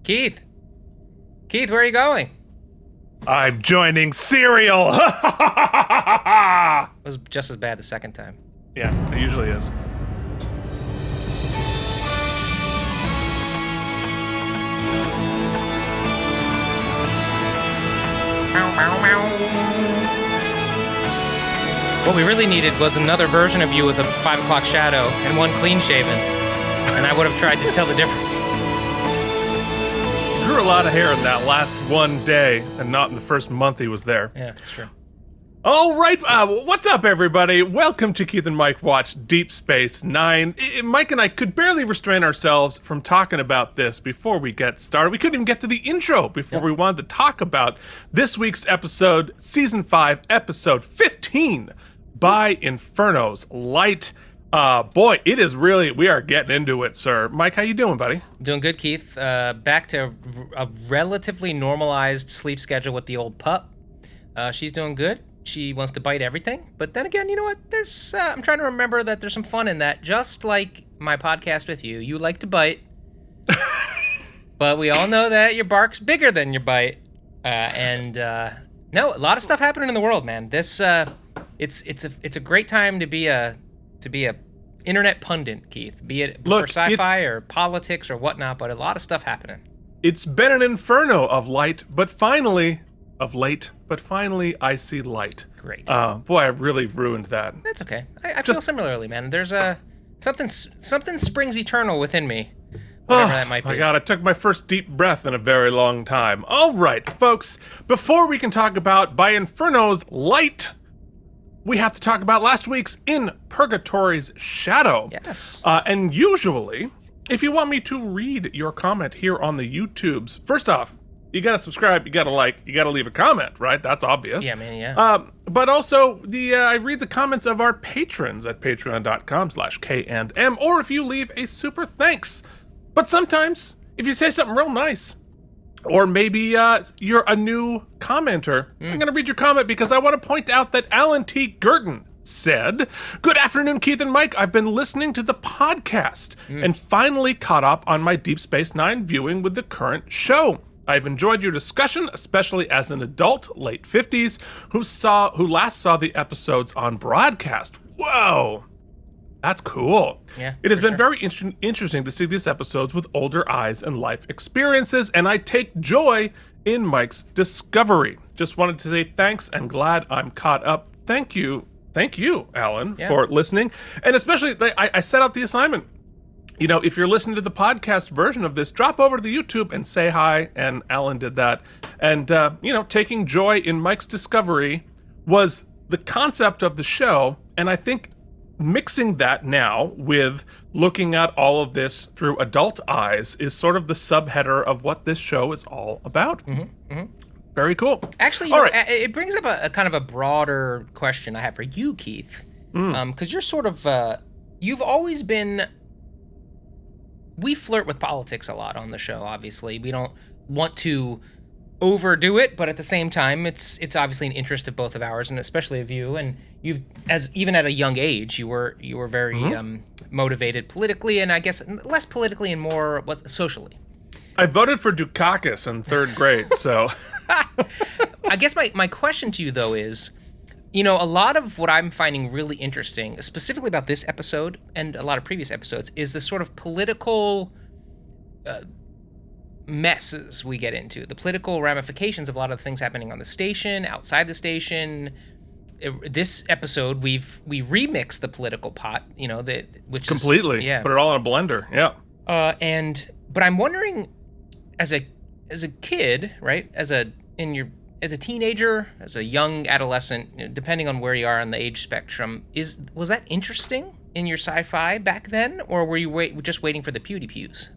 Keith! Keith, where are you going? I'm joining Serial! It was just as bad the second time. Yeah, it usually is. What we really needed was another version of you with a 5 o'clock shadow and one clean shaven. And I would have tried to tell the difference. He grew a lot of hair in that last one day, and not in the first month he was there. Yeah, that's true. All right, what's up, everybody? Welcome to Keith and Mike Watch Deep Space Nine. Mike and I could barely restrain ourselves from talking about this before we get started. We couldn't even get to the intro before we wanted to talk about this week's episode, Season 5, Episode 15, by Inferno's Light. Boy, it is really, we are getting into it, sir. Mike, how you doing, buddy? Doing good, Keith. Back to a relatively normalized sleep schedule with the old pup. She's doing good. She wants to bite everything. But then again, you know what? There's I'm trying to remember that there's some fun in that. Just like my podcast with you, you like to bite. But we all know that your bark's bigger than your bite. No, a lot of stuff happening in the world, man. This it's a great time to be a internet pundit, Keith. Be it for sci-fi or politics or whatnot, but a lot of stuff happening. It's been an inferno of light, but finally, of late, but finally I see light. Great. Boy, I really ruined that. That's okay. I feel similarly, man. There's something springs eternal within me. Whatever that might be. My God, I took my first deep breath in a very long time. All right, folks, before we can talk about By Inferno's Light, we have to talk about last week's In Purgatory's Shadow. Yes. And usually, if you want me to read your comment here on the YouTubes, first off, you gotta subscribe, you gotta like, you gotta leave a comment, right? That's obvious. Yeah, man, yeah. But also, I read the comments of our patrons at patreon.com/K&M, or if you leave a super thanks. But sometimes, if you say something real nice, or maybe you're a new commenter, I'm gonna read your comment because I want to point out that Alan T. Gurton said, "Good afternoon, Keith and Mike. I've been listening to the podcast and finally caught up on my Deep Space Nine viewing with the current show. I've enjoyed your discussion, especially as an adult, late 50s, who last saw the episodes on broadcast." Whoa, that's cool. Yeah, it has been very interesting to see these episodes with older eyes and life experiences, and I take joy in Mike's discovery. Just wanted to say thanks and glad I'm caught up. Thank you, Alan, for listening. And especially, I set out the assignment. You know, if you're listening to the podcast version of this, drop over to the YouTube and say hi, and Alan did that. And, taking joy in Mike's discovery was the concept of the show, and I think mixing that now with looking at all of this through adult eyes is sort of the subheader of what this show is all about. Very cool. Actually, it brings up a kind of a broader question I have for you, Keith. Because you're sort of, you've always been... We flirt with politics a lot on the show, obviously. We don't want to overdo it, but at the same time, it's obviously an interest of both of ours, and especially of you. And even at a young age, you were very motivated politically, and I guess less politically and more socially. I voted for Dukat in third grade, so... I guess my question to you, though, is... You know, a lot of what I'm finding really interesting, specifically about this episode and a lot of previous episodes, is the sort of political messes we get into, the political ramifications of a lot of the things happening on the station, outside the station. This episode, we remixed the political pot, which completely. Put it all in a blender. Yeah. But I'm wondering, as a kid, right, as a teenager, as a young adolescent, depending on where you are on the age spectrum, was that interesting in your sci-fi back then, or were you just waiting for the pews?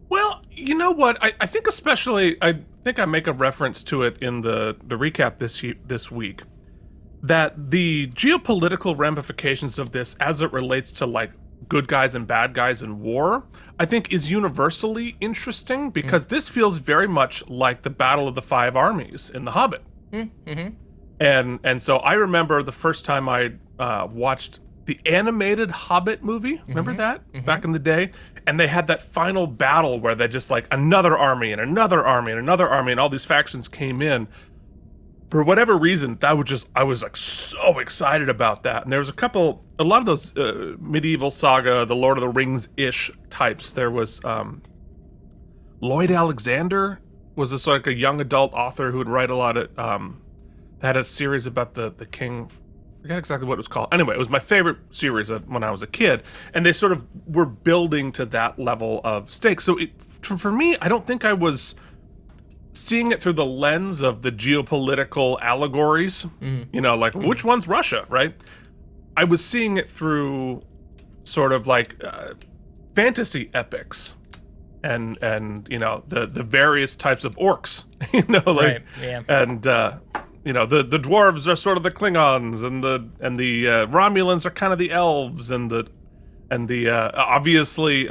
Well, you know what? I think especially, I think I make a reference to it in the recap this week, that the geopolitical ramifications of this as it relates to like good guys and bad guys in war, I think is universally interesting because this feels very much like the Battle of the Five Armies in The Hobbit. And so I remember the first time I watched the animated Hobbit movie. Remember that? Back in the day? And they had that final battle where they just like another army and another army and another army and all these factions came in. For whatever reason, I was like so excited about that. And there was a lot of those medieval saga, the Lord of the Rings-ish types. There was Lloyd Alexander was a sort of like a young adult author who would write a lot of, had a series about the king. I forget exactly what it was called. Anyway, it was my favorite series when I was a kid. And they sort of were building to that level of stakes. So for me, I don't think I was seeing it through the lens of the geopolitical allegories, like which one's Russia, right? I was seeing it through sort of like fantasy epics and the various types of orcs, Right, yeah. And the dwarves are sort of the Klingons, and the Romulans are kind of the elves, and the obviously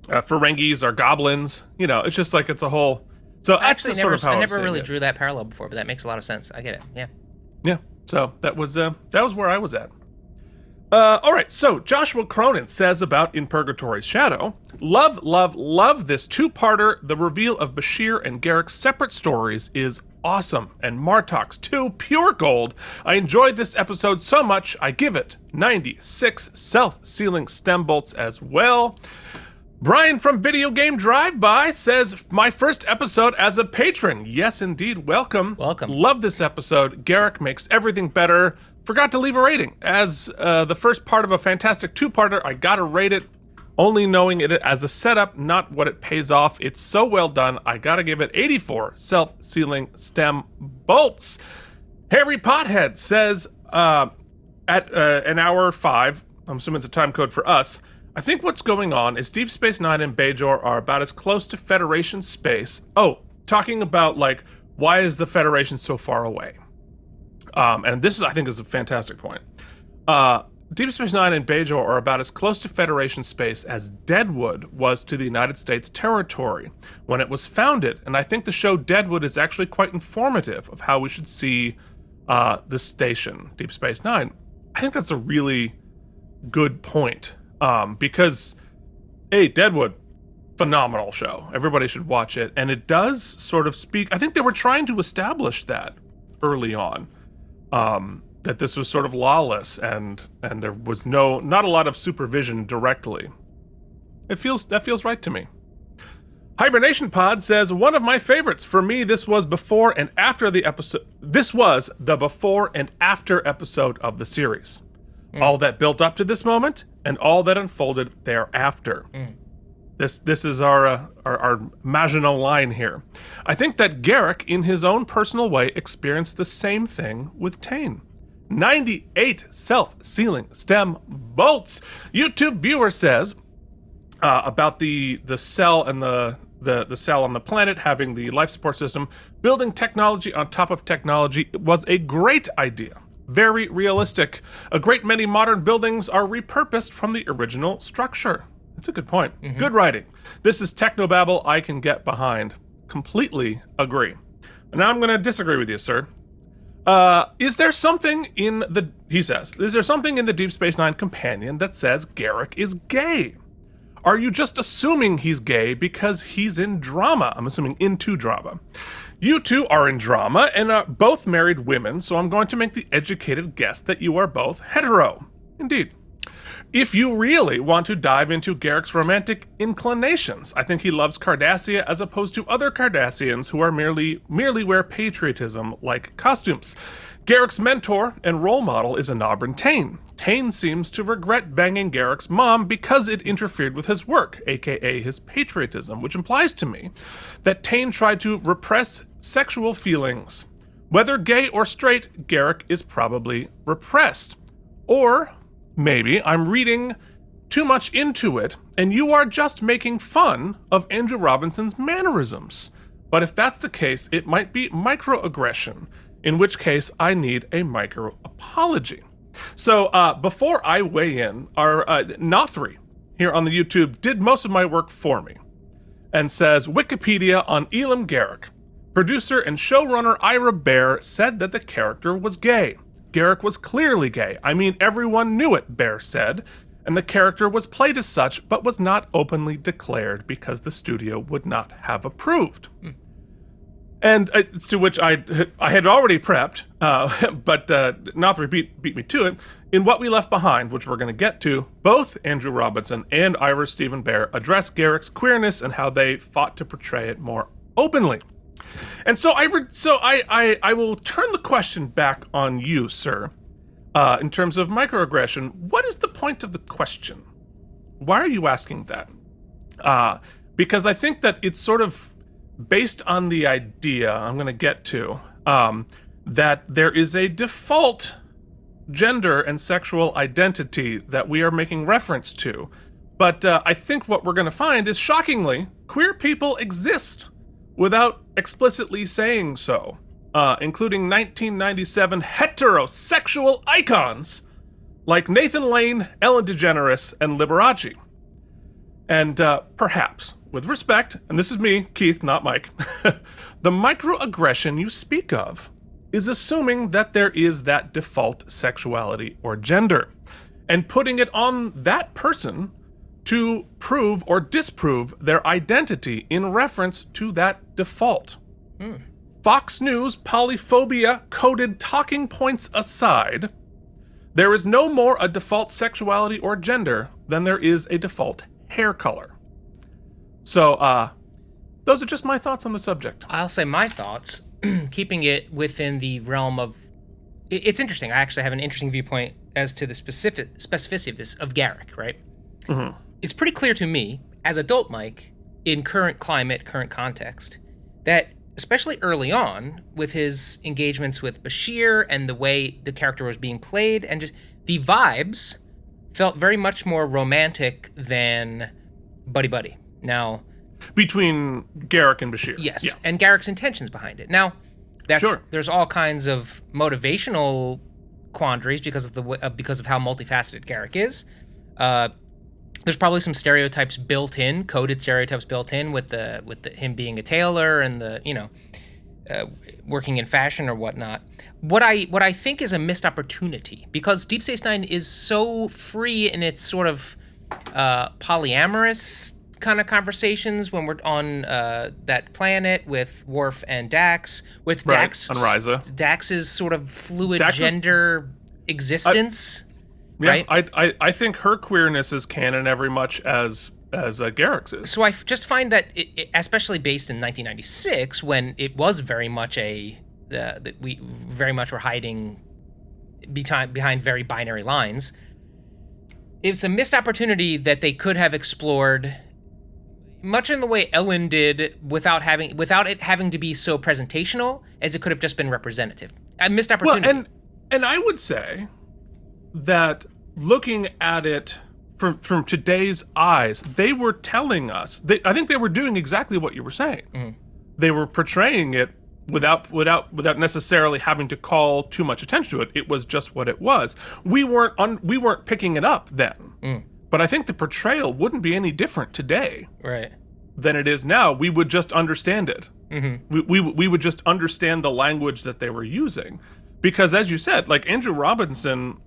Ferengis are goblins. It's just like it's a whole. So Actually, that's sort of how I never really it. drew that parallel before, but that makes a lot of sense. I get it. Yeah. Yeah. So that was where I was at. All right. So Joshua Cronin says about In Purgatory's Shadow, love this two-parter. The reveal of Bashir and Garak's separate stories is awesome, and Martok's too, pure gold. I enjoyed this episode so much, I give it 96 self-sealing stem bolts as well. Brian from Video Game Drive-By says, my first episode as a patron. Yes, indeed. Welcome. Welcome. Love this episode. Garak makes everything better. Forgot to leave a rating. As the first part of a fantastic two-parter, I gotta rate it, only knowing it as a setup, not what it pays off. It's so well done, I gotta give it 84 self-sealing stem bolts. Harry Pothead says, at an hour 5, I'm assuming it's a time code for us, I think what's going on is Deep Space Nine and Bajor are about as close to Federation space. Oh, talking about like, why is the Federation so far away? And this is, I think, is a fantastic point. Deep Space Nine and Bajor are about as close to Federation space as Deadwood was to the United States territory when it was founded. And I think the show Deadwood is actually quite informative of how we should see the station, Deep Space Nine. I think that's a really good point. Because, Deadwood, phenomenal show. Everybody should watch it. And it does sort of speak, I think they were trying to establish that early on, that this was sort of lawless and there was not a lot of supervision directly. That feels right to me. Hibernation Pod says, one of my favorites. For me, this was before and after the episode. This was the before and after episode of the series. All that built up to this moment, and all that unfolded thereafter. This is our Maginot line here. I think that Garak, in his own personal way, experienced the same thing with Tain. 98 self-sealing stem bolts. YouTube viewer says about the cell and the cell on the planet having the life support system, building technology on top of technology was a great idea. Very realistic. A great many modern buildings are repurposed from the original structure. That's a good point. Good writing. This is technobabble I can get behind. Completely agree. And now I'm going to disagree with you, sir. Is there something in the Deep Space Nine companion that says Garak is gay? Are you just assuming he's gay because he's in drama? I'm assuming into drama. You two are in drama and are both married women, so I'm going to make the educated guess that you are both hetero. Indeed. If you really want to dive into Garak's romantic inclinations, I think he loves Cardassia as opposed to other Cardassians who are merely wear patriotism-like costumes. Garak's mentor and role model is Anabran Tain. Tain seems to regret banging Garak's mom because it interfered with his work, aka his patriotism, which implies to me that Tain tried to repress sexual feelings. Whether gay or straight, Garak is probably repressed. Or maybe I'm reading too much into it, and you are just making fun of Andrew Robinson's mannerisms. But if that's the case, it might be microaggression, in which case I need a micro-apology. So before I weigh in, our Nothri here on the YouTube did most of my work for me and says, Wikipedia on Elam Garak. Producer and showrunner Ira Bear said that the character was gay. Garak was clearly gay. I mean, everyone knew it, Bear said. And the character was played as such, but was not openly declared because the studio would not have approved. And to which I had already prepped, but Nothri beat me to it. In What We Left Behind, which we're going to get to, both Andrew Robinson and Ira Stephen Bear address Garak's queerness and how they fought to portray it more openly. And so I will turn the question back on you, sir. In terms of microaggression, what is the point of the question? Why are you asking that? Because I think that it's sort of based on the idea I'm going to get to, that there is a default gender and sexual identity that we are making reference to. But I think what we're going to find is, shockingly, queer people exist without explicitly saying so. Including 1997 heterosexual icons like Nathan Lane, Ellen DeGeneres, and Liberace. And perhaps, with respect, and this is me, Keith, not Mike, the microaggression you speak of is assuming that there is that default sexuality or gender, and putting it on that person to prove or disprove their identity in reference to that default. Fox News polyphobia coded talking points aside, there is no more a default sexuality or gender than there is a default hair color. So, those are just my thoughts on the subject. I'll say my thoughts, keeping it within the realm of... It's interesting. I actually have an interesting viewpoint as to the specificity of this, of Garak, right? Mm-hmm. It's pretty clear to me, as adult Mike, in current climate, current context, that especially early on, with his engagements with Bashir and the way the character was being played, and just the vibes felt very much more romantic than buddy-buddy. Now, between Garak and Bashir. yes, Yeah. and Garak's intentions behind it. Now, there's all kinds of motivational quandaries because of because of how multifaceted Garak is. There's probably some stereotypes built in, coded stereotypes built in with him being a tailor and working in fashion or whatnot. What I think is a missed opportunity, because Deep Space Nine is so free in its sort of polyamorous kind of conversations when we're on that planet with Worf and Dax, with Right, Dax on Ryza. Dax's sort of fluid Dax's- gender existence. Yeah, Right? I think her queerness is canon every much as Garak's is. So I just find that, especially based in 1996, when it was very much that we very much were hiding behind very binary lines, it's a missed opportunity that they could have explored, much in the way Ellen did, without it having to be so presentational, as it could have just been representative. A missed opportunity. Well, and I would say that looking at it from today's eyes, they were telling us, I think they were doing exactly what you were saying. Mm-hmm. They were portraying it without necessarily having to call too much attention to it. It was just what it was. We weren't picking it up then. But I think the portrayal wouldn't be any different today, right, than it is now. We would just understand it. Mm-hmm. We would just understand the language that they were using, because, as you said, like, Andrew Robinson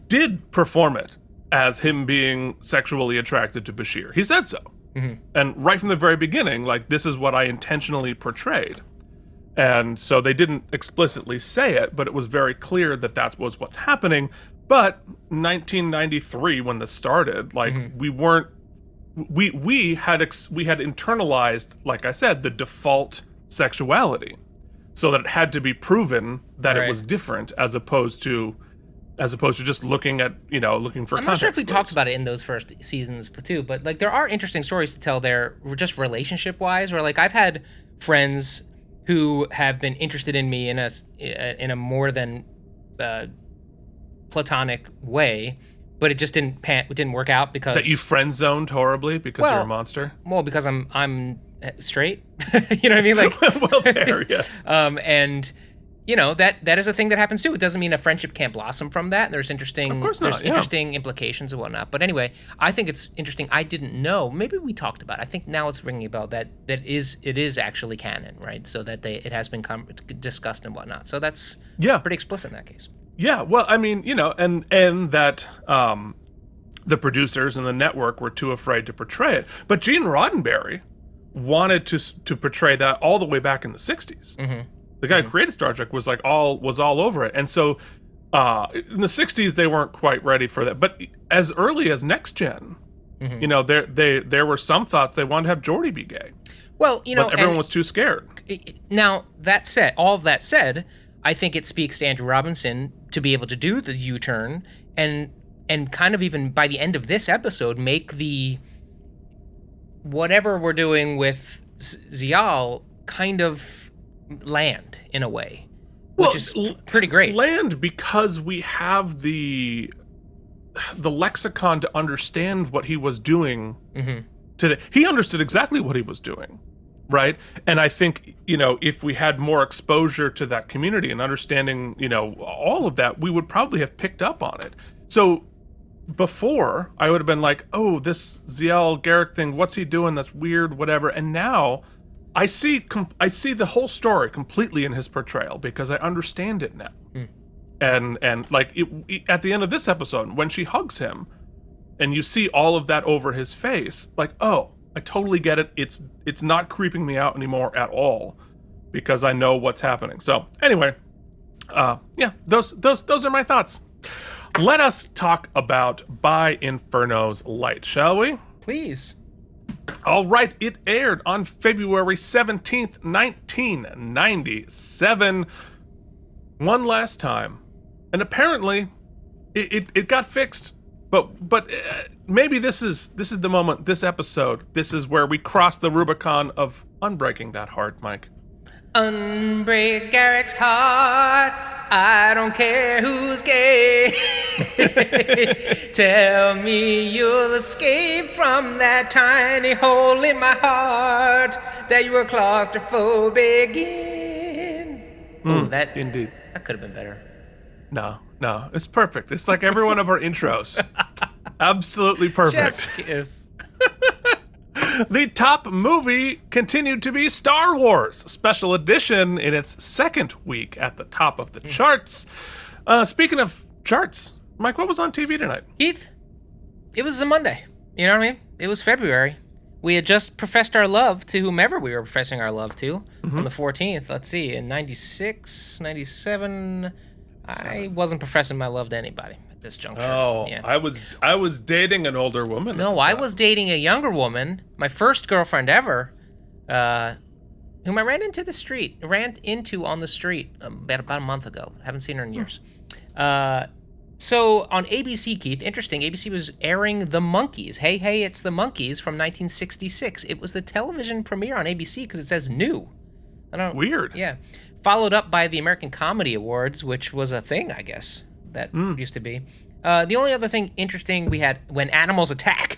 did perform it as him being sexually attracted to Bashir. He said so. Mm-hmm. And right from the very beginning, like, this is what I intentionally portrayed. And so they didn't explicitly say it, but it was very clear that was what's happening. But 1993, when this started, like, we had internalized, like I said, the default sexuality, so that it had to be proven that it was different, as opposed to just looking at, looking for context. I'm not sure if we talked about it in those first seasons too, but, like, there are interesting stories to tell there, just relationship wise, where, like, I've had friends who have been interested in me in a more than platonic way, but it just didn't work out because that you friend zoned horribly because you're a monster. Well, because I'm straight. You know what I mean? Like, well, there, yes. And that is a thing that happens too. It doesn't mean a friendship can't blossom from that. There's interesting, of course not, there's interesting implications and whatnot. But anyway, I think it's interesting. I didn't know. Maybe we talked about it. I think now it's ringing a bell that it is actually canon, right? So that it has been discussed and whatnot. So that's pretty explicit in that case. Yeah. Well, I mean, and that the producers and the network were too afraid to portray it. But Gene Roddenberry wanted to portray that all the way back in the 60s. Mm-hmm. The guy who created Star Trek was all over it. And so in the 60s, they weren't quite ready for that. But as early as Next Gen, there were some thoughts they wanted to have Geordi be gay. Well, but everyone was too scared. Now, all of that said, I think it speaks to Andrew Robinson to be able to do the U-turn and kind of even by the end of this episode, make the whatever we're doing with Zial kind of land in a way, which is pretty great. Land because we have the lexicon to understand what he was doing today. He understood exactly what he was doing, right? And I think, if we had more exposure to that community and understanding, all of that, we would probably have picked up on it. So before, I would have been like, oh, this Zial Garak thing, what's he doing? That's weird, whatever. And now I see the whole story completely in his portrayal because I understand it now. And like at the end of this episode, when she hugs him and you see all of that over his face, like, oh, I totally get it. It's not creeping me out anymore at all because I know what's happening. So anyway, those are my thoughts. Let us talk about By Inferno's Light, shall we? Please. All right, it aired on February 17th, 1997. One last time. And apparently, it got fixed. But maybe this is the moment, this episode, this is where we cross the Rubicon of unbreaking that heart, Mike. Unbreak Garak's heart, I don't care who's gay. Tell me you'll escape from that tiny hole in my heart that you were claustrophobic in. Indeed. That could have been better. No, it's perfect. It's like every one of our intros. Absolutely perfect. Chef's kiss. The top movie continued to be Star Wars Special Edition in its second week at the top of the charts. Speaking of charts, Mike, what was on TV tonight? Keith, it was a Monday. You know what I mean? It was February. We had just professed our love to whomever we were professing our love to on the 14th. Let's see, in 96, 97, I wasn't professing my love to anybody at this juncture. Oh, yeah. I was dating an older woman. No, I was dating a younger woman, my first girlfriend ever, whom I ran into on the street about a month ago. Haven't seen her in years. So on ABC, Keith, interesting, ABC was airing The Monkees. Hey, hey, it's The Monkees from 1966. It was the television premiere on ABC because it says new. Weird. Yeah. Followed up by the American Comedy Awards, which was a thing, I guess, that used to be. The only other thing interesting we had When Animals Attack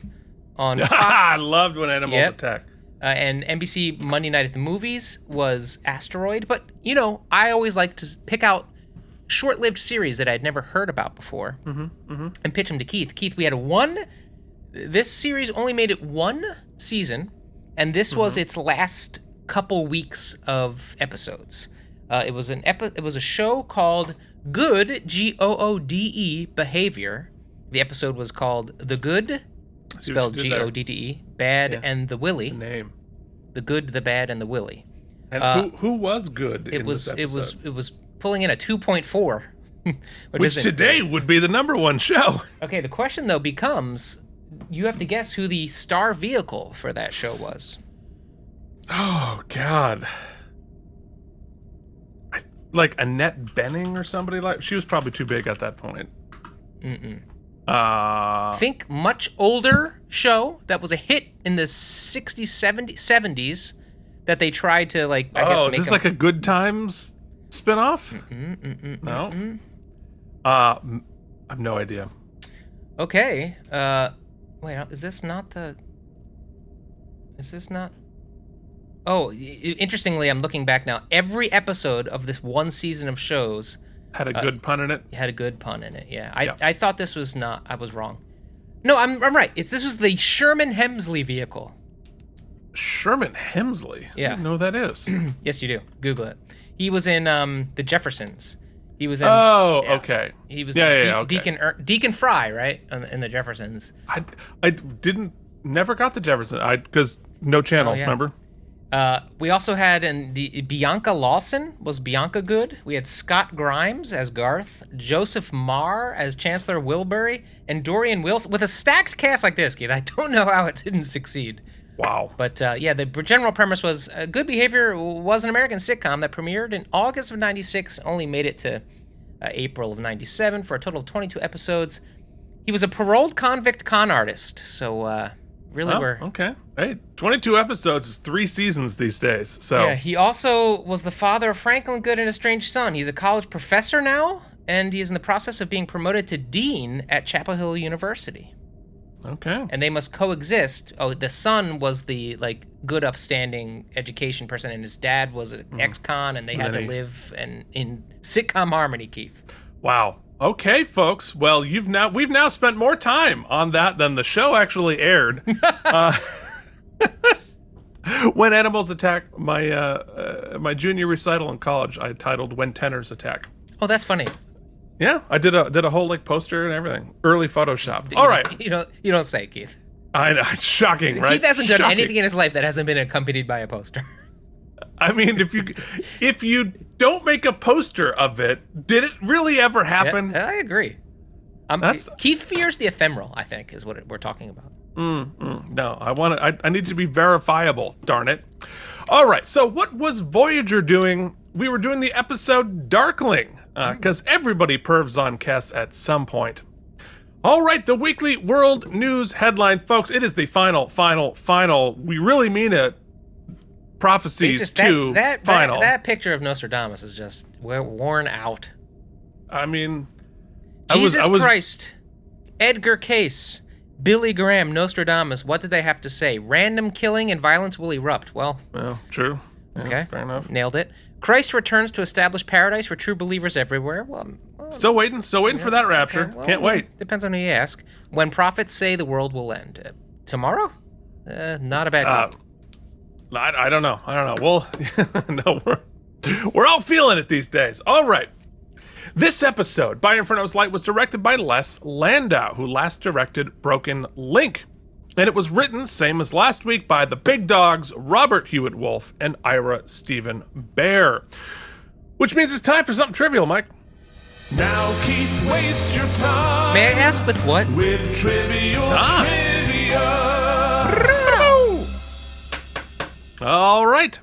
on Fox. I loved When Animals Attack. And NBC Monday Night at the Movies was Asteroid. But, I always like to pick out short-lived series that I'd never heard about before and pitch them to Keith. Keith, we had this series only made it one season, and this was its last couple weeks of episodes. It was a show called Good, Goode, Behavior. The episode was called The Good, spelled Godde, Bad, and the Willie. The name. The Good, the Bad, and the Willie. And who was good in this episode? It was pulling in a 2.4. Which today would be the number one show. Okay, the question, though, becomes, you have to guess who the star vehicle for that show was. Oh, God. Like Annette Bening or somebody like... She was probably too big at that point. Think much older show that was a hit in the 60s, 70s that they tried to, like, I guess is this like a Good Times spinoff? No? I have no idea. Okay. Wait, is this not... Oh, interestingly, I'm looking back now. Every episode of this one season of shows Had a good pun in it. had a good pun in it. Yeah, Yeah. I thought this was not. I was wrong. No, I'm right. This was the Sherman Hemsley vehicle. Sherman Hemsley? Yeah. I don't know who that is. Yes, you do. Google it. He was in the Jeffersons. He was in. Oh, yeah. okay. He was okay. Deacon Fry, right, in the Jeffersons. I didn't never got the Jefferson. Because no channels, yeah. remember? We also had the Bianca Lawson was Bianca Good. We had Scott Grimes as Garth, Joseph Marr as Chancellor Wilbury, and Dorian Wilson with a stacked cast like this, Keith. I don't know how it didn't succeed. Wow. But yeah, the general premise was Good Behavior was an American sitcom that premiered in August of '96, only made it to April of '97 for a total of 22 episodes. He was a paroled convict con artist, so really we're... Okay. Hey, 22 episodes is 3 seasons these days, so... Yeah, he also was the father of Franklin Good and a strange son. He's a college professor now, and he is in the process of being promoted to dean at Chapel Hill University. Okay. And they must coexist. Oh, the son was the good, upstanding education person, and his dad was an ex-con, and they had to live in sitcom harmony, Keith. Wow. Okay, folks. Well, we've now spent more time on that than the show actually aired. When Animals Attack, my junior recital in college, I titled "When Tenors Attack." Oh, that's funny. Yeah, I did a whole poster and everything. Early Photoshopped. All right. You don't say, Keith. I know, it's shocking, right? Keith hasn't done Shocking. anything in his life that hasn't been accompanied by a poster. I mean, if you don't make a poster of it, did it really ever happen? Yeah, I agree. Keith fears the ephemeral, I think, is what we're talking about. No, I need to be verifiable, darn it. All right, so what was Voyager doing? We were doing the episode Darkling, because everybody pervs on Kes at some point. All right, the weekly world news headline, folks. It is the final. We really mean it. Prophecies final. That picture of Nostradamus is just worn out. I mean, Jesus Christ, Edgar Cayce, Billy Graham, Nostradamus. What did they have to say? Random killing and violence will erupt. Well, true. Yeah, okay, fair enough. Nailed it. Christ returns to establish paradise for true believers everywhere. Well, still waiting for that rapture. Okay, well, Can't wait. Depends on who you ask. When prophets say the world will end tomorrow, not a bad. I don't know. Well, no, we're all feeling it these days. All right. This episode, By Inferno's Light, was directed by Les Landau, who last directed Broken Link. And it was written, same as last week, by the big dogs Robert Hewitt Wolf and Ira Stephen Bear. Which means it's time for something trivial, Mike. Now, Keith, waste your time. May I ask with what? With trivial trivia. All right.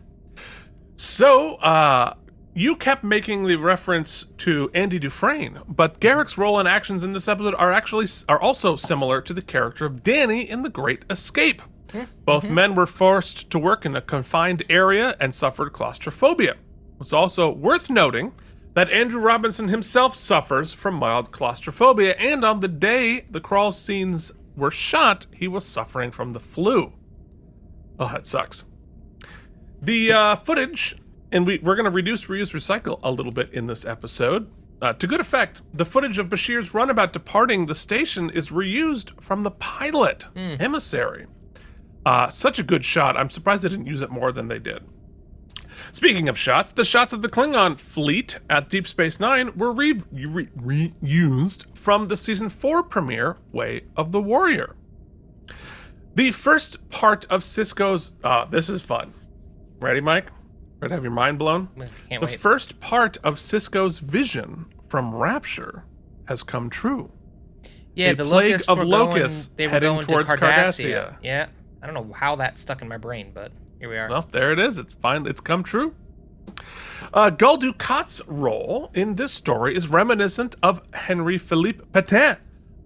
So, you kept making the reference to Andy Dufresne, but Garak's role and actions in this episode are also similar to the character of Danny in The Great Escape. Both men were forced to work in a confined area and suffered claustrophobia. It's also worth noting that Andrew Robinson himself suffers from mild claustrophobia, and on the day the crawl scenes were shot, he was suffering from the flu. Oh, that sucks. The footage, and we're going to reduce, reuse, recycle a little bit in this episode. To good effect, the footage of Bashir's runabout departing the station is reused from the pilot, Emissary. Such a good shot. I'm surprised they didn't use it more than they did. Speaking of shots, the shots of the Klingon fleet at Deep Space Nine were reused from the Season 4 premiere, Way of the Warrior. The first part of Sisko's... this is fun. Ready, Mike? Ready to have your mind blown? Can't the wait. first part of Sisko's vision from Rapture has come true. Yeah, A the plague locusts of were locusts they were heading going towards to Cardassia. Yeah, I don't know how that stuck in my brain, but here we are. Well, there it is. It's fine. It's come true. Gul Dukat's role in this story is reminiscent of Henri Philippe Pétain,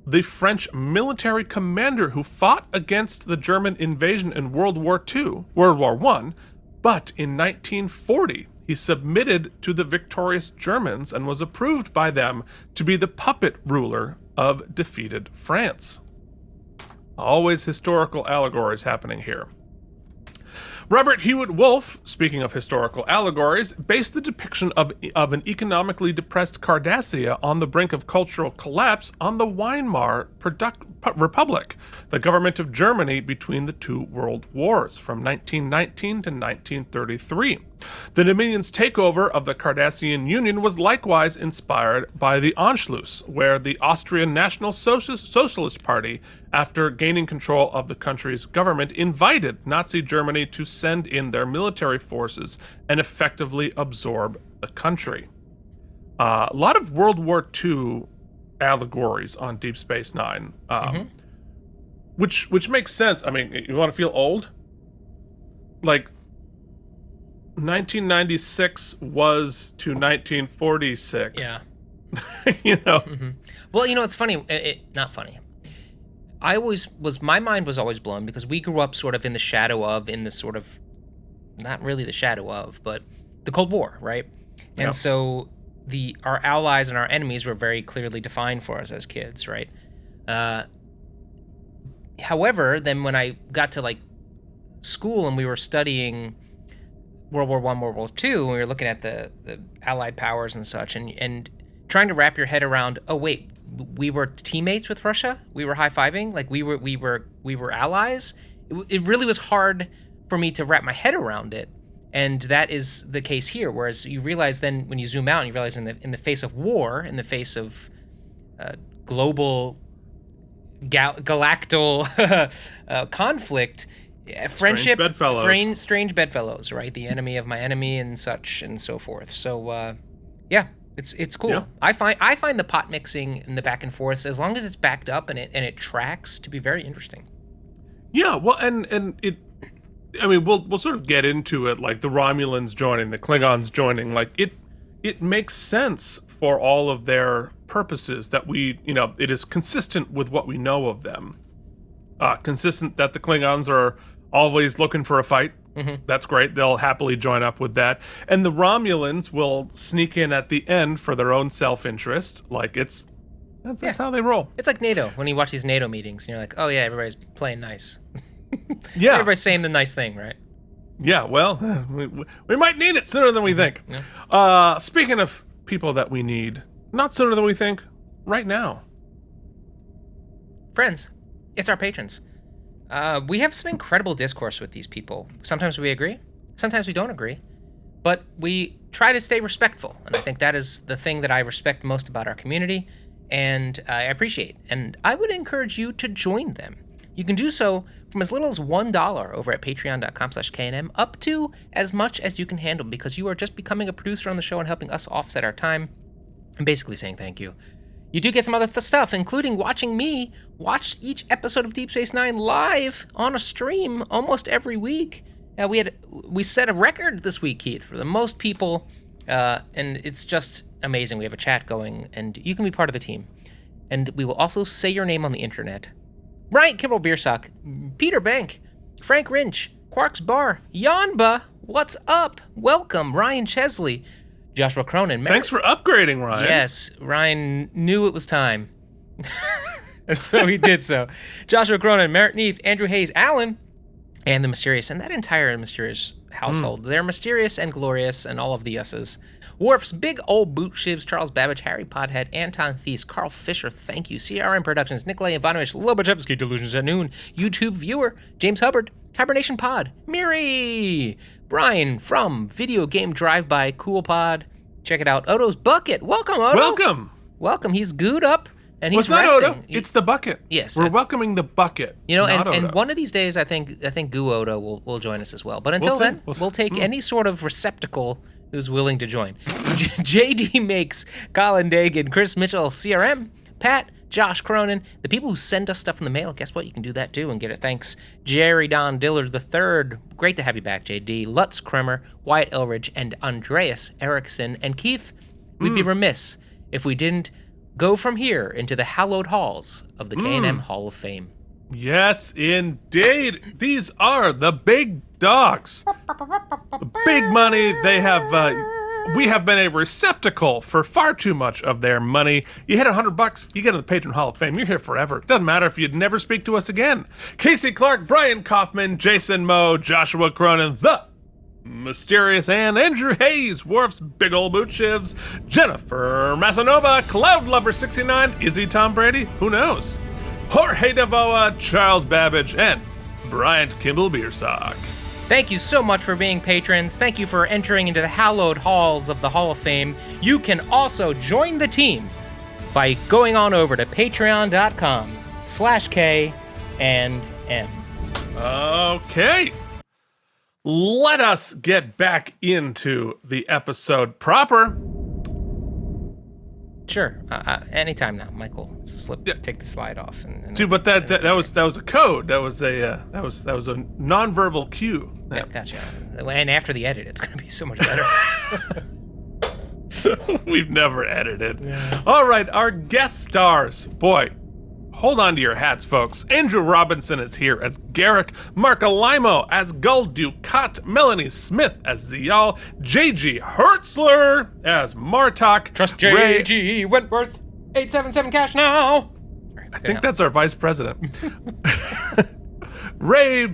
the French military commander who fought against the German invasion in World War I, but in 1940 he submitted to the victorious Germans and was approved by them to be the puppet ruler of defeated France. Always historical allegories happening here. Robert Hewitt Wolfe, speaking of historical allegories, based the depiction of an economically depressed Cardassia on the brink of cultural collapse on the Weimar Republic, the government of Germany between the two world wars from 1919 to 1933. The Dominion's takeover of the Cardassian Union was likewise inspired by the Anschluss, where the Austrian National Socialist Party, after gaining control of the country's government, invited Nazi Germany to send in their military forces and effectively absorb the country. A lot of World War II allegories on Deep Space Nine, which makes sense. I mean, you want to feel old? Like, 1996 was to 1946. Yeah. You know? Mm-hmm. Well, you know, it's funny. Not funny. My mind was always blown because we grew up sort of in the shadow of, not really the shadow of, but the Cold War, right? And Yep. so our allies and our enemies were very clearly defined for us as kids, right? However, then when I got to like school and we were studying World War I, World War II, and we were looking at the Allied powers and such, and trying to wrap your head around, oh wait, we were teammates with Russia, we were high-fiving, like we were allies. It really was hard for me to wrap my head around it, and that is the case here. Whereas you realize then when you zoom out, and you realize in the face of war, in the face of global galactal conflict. Friendship, strange bedfellows, right? The enemy of my enemy, and such and so forth. So, yeah, it's cool. Yeah. I find the pot mixing and the back and forth, as long as it's backed up and it tracks, to be very interesting. Yeah, well, and it. I mean, we'll sort of get into it, like the Romulans joining, the Klingons joining. Like it makes sense for all of their purposes that it is consistent with what we know of them. Consistent that the Klingons are always looking for a fight. Mm-hmm. That's great. They'll happily join up with that. And the Romulans will sneak in at the end for their own self-interest. Like that's how they roll. It's like NATO, when you watch these NATO meetings and you're like, oh yeah, everybody's playing nice. Yeah. Everybody's saying the nice thing, right? Yeah, well, we might need it sooner than we think. Yeah. Speaking of people that we need, not sooner than we think, right now. Friends, it's our patrons. We have some incredible discourse with these people. Sometimes we agree, sometimes we don't agree, but we try to stay respectful. And I think that is the thing that I respect most about our community, and I appreciate. And I would encourage you to join them. You can do so from as little as $1 over at patreon.com/KNM, up to as much as you can handle, because you are just becoming a producer on the show and helping us offset our time and basically saying thank you. You do get some other stuff, including watching me watch each episode of Deep Space Nine live on a stream almost every week. We set a record this week, Keith, for the most people, and it's just amazing. We have a chat going, and you can be part of the team. And we will also say your name on the internet. Ryan Kimball Beersock, Peter Bank, Frank Rinch, Quarks Bar, Yanba, what's up? Welcome, Ryan Chesley, Joshua Cronin. Thanks for upgrading, Ryan. Yes, Ryan knew it was time. And so he did so. Joshua Cronin, Merritt Neef, Andrew Hayes, Alan, and the Mysterious, and that entire Mysterious household. They're mysterious and glorious, and all of the yeses. Worf's Big Old Boot Shivs, Charles Babbage, Harry Podhead, Anton Thies, Carl Fisher, thank you. CRM Productions, Nikolai Ivanovich, Lobachevsky, Delusions at Noon, YouTube Viewer, James Hubbard, Hibernation Pod, Miri, Brian from Video Game Drive-By, Cool Pod. Check it out. Odo's Bucket. Welcome, Odo. Welcome. He's gooed up and he's resting. Not Odo. It's the Bucket. Yes. We're welcoming the Bucket. You know, and one of these days, I think Goo Odo will join us as well. But until then, we'll take any sort of receptacle who's willing to join. JD Makes, Colin Dagan, Chris Mitchell, CRM, Pat, Josh Cronin, the people who send us stuff in the mail. Guess what? You can do that too and get it. Thanks. Jerry Don Dillard III. Great to have you back, JD. Lutz Kremer, Wyatt Elridge, and Andreas Erickson. And Keith, we'd be remiss if we didn't go from here into the hallowed halls of the K&M Hall of Fame. Yes, indeed. These are the big dogs. The big money. They have We have been a receptacle for far too much of their money. You hit $100, you get in the Patron Hall of Fame. You're here forever. Doesn't matter if you'd never speak to us again. Casey Clark, Brian Kaufman, Jason Moe, Joshua Cronin, the Mysterious Ann, Andrew Hayes, Worf's Big Ol' Boot Shivs, Jennifer Masanova, Cloud Lover 69, Izzy Tom Brady, who knows? Jorge Davoa, Charles Babbage, and Bryant Kimball Beersock. Thank you so much for being patrons. Thank you for entering into the hallowed halls of the Hall of Fame. You can also join the team by going on over to patreon.com/K&M. Okay. Let us get back into the episode proper. Sure. Anytime now, Michael. Take the slide off. Dude, but that was a code. That was a nonverbal cue. Yeah, gotcha. And after the edit, it's going to be so much better. We've never edited. Yeah. All right, our guest stars. Boy, hold on to your hats, folks. Andrew Robinson is here as Garak, Mark Alimo as Gul Dukat, Melanie Smith as Ziyal, J.G. Hertzler as Martok. Trust J.G. Wentworth, 877 cash now. I think that's our vice president. Ray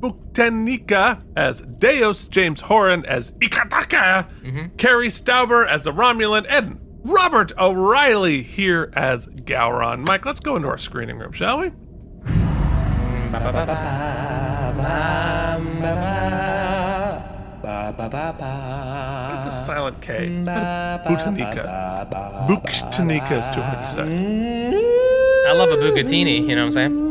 Buktenika as Deus, James Horan as Ikataka, Carrie Stauber as the Romulan, and Robert O'Reilly here as Gowron. Mike, let's go into our screening room, shall we? That's a silent K. Buktenika. Buktenika is too hard to say. I love a bucatini, you know what I'm saying?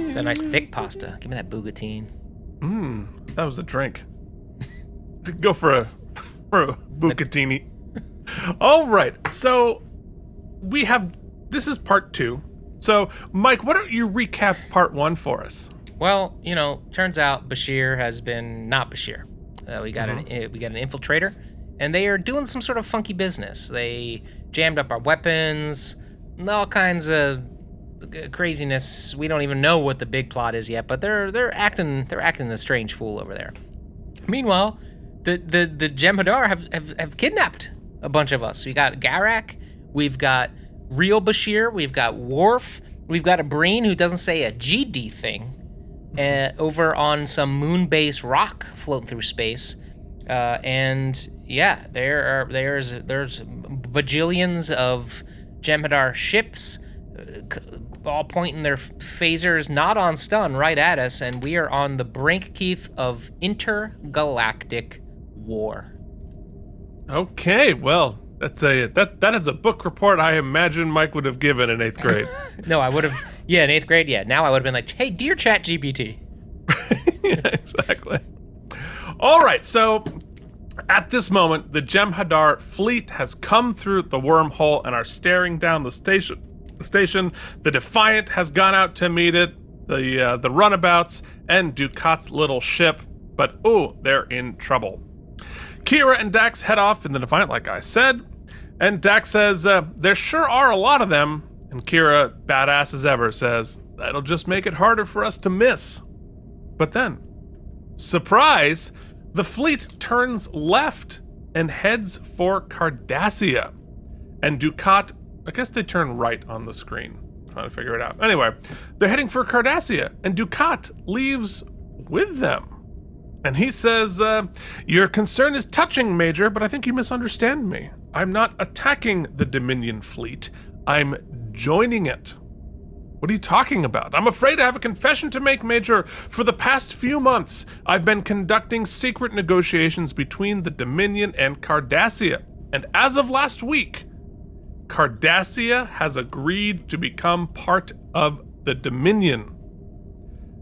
It's a nice thick pasta. Give me that bucatine. That was a drink. Go for a bucatini. All right, so this is part 2. So, Mike, why don't you recap part 1 for us? Well, turns out Bashir has been not Bashir. We got an infiltrator, and they are doing some sort of funky business. They jammed up our weapons, all kinds of craziness. We don't even know what the big plot is yet, but they're acting the strange fool over there. Meanwhile, the Jem'Hadar have kidnapped a bunch of us. We got Garak, we've got real Bashir, we've got Worf, we've got a Breen who doesn't say a GD thing, over on some moon base rock floating through space, and yeah, there's bajillions of Jem'Hadar ships, all pointing their phasers not on stun right at us, and we are on the brink, Keith, of intergalactic war. Okay, well, that is a book report I imagine Mike would have given in 8th grade. No, I would have. Yeah, in 8th grade. Yeah, now I would have been like, "Hey, dear ChatGPT." Yeah, exactly. All right, so at this moment, the Jem'Hadar fleet has come through the wormhole and are staring down the station. The Defiant has gone out to meet it, the runabouts, and Dukat's little ship, but they're in trouble. Kira and Dax head off in the Defiant, like I said, and Dax says, there sure are a lot of them, and Kira, badass as ever, says, that'll just make it harder for us to miss. But then, surprise, the fleet turns left and heads for Cardassia, and Dukat, I guess they turn right on the screen. I'm trying to figure it out. Anyway, they're heading for Cardassia, and Dukat leaves with them. And he says, your concern is touching, Major, but I think you misunderstand me. I'm not attacking the Dominion fleet. I'm joining it. What are you talking about? I'm afraid I have a confession to make, Major. For the past few months, I've been conducting secret negotiations between the Dominion and Cardassia. And as of last week, Cardassia has agreed to become part of the Dominion.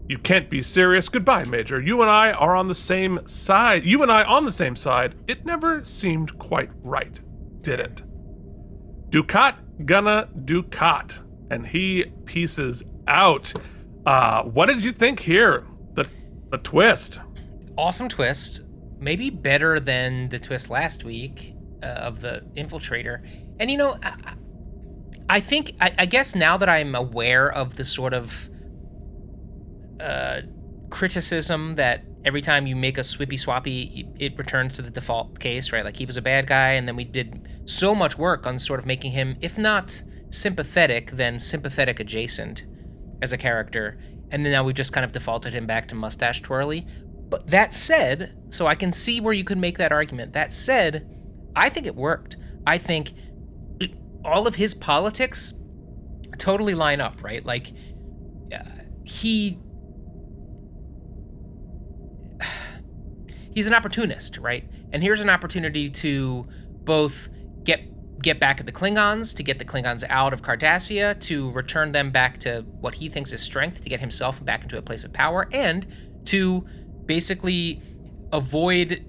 You can't be serious. Goodbye, Major. You and I are on the same side. You and I on the same side. It never seemed quite right, did it? Dukat gonna Dukat. And he pieces out. What did you think here? The twist. Awesome twist. Maybe better than the twist last week of the infiltrator. And I think, I guess now that I'm aware of the sort of criticism that every time you make a swippy swappy, it returns to the default case, right? Like he was a bad guy, and then we did so much work on sort of making him, if not sympathetic, then sympathetic adjacent as a character. And then now we've just kind of defaulted him back to mustache twirly. But that said, so I can see where you could make that argument. That said, I think it worked. I think all of his politics totally line up, right? Like, he's an opportunist, right? And here's an opportunity to both get back at the Klingons, to get the Klingons out of Cardassia, to return them back to what he thinks is strength, to get himself back into a place of power, and to basically avoid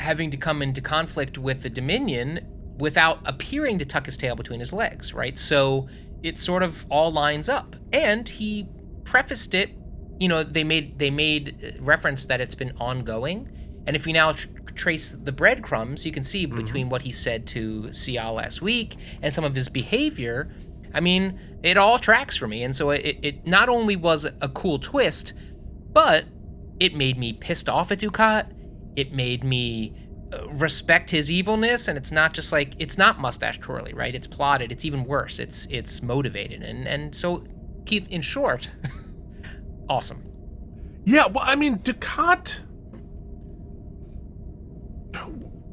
having to come into conflict with the Dominion without appearing to tuck his tail between his legs, right? So it sort of all lines up. And he prefaced it, they made reference that it's been ongoing. And if you now trace the breadcrumbs, you can see between what he said to Sial last week and some of his behavior, I mean, it all tracks for me. And so it not only was a cool twist, but it made me pissed off at Dukat. It made me respect his evilness, and it's not just like, it's not mustache twirly, right? It's plotted. It's even worse. It's motivated. And so, Keith, in short, awesome. Yeah, well, I mean, Dukat,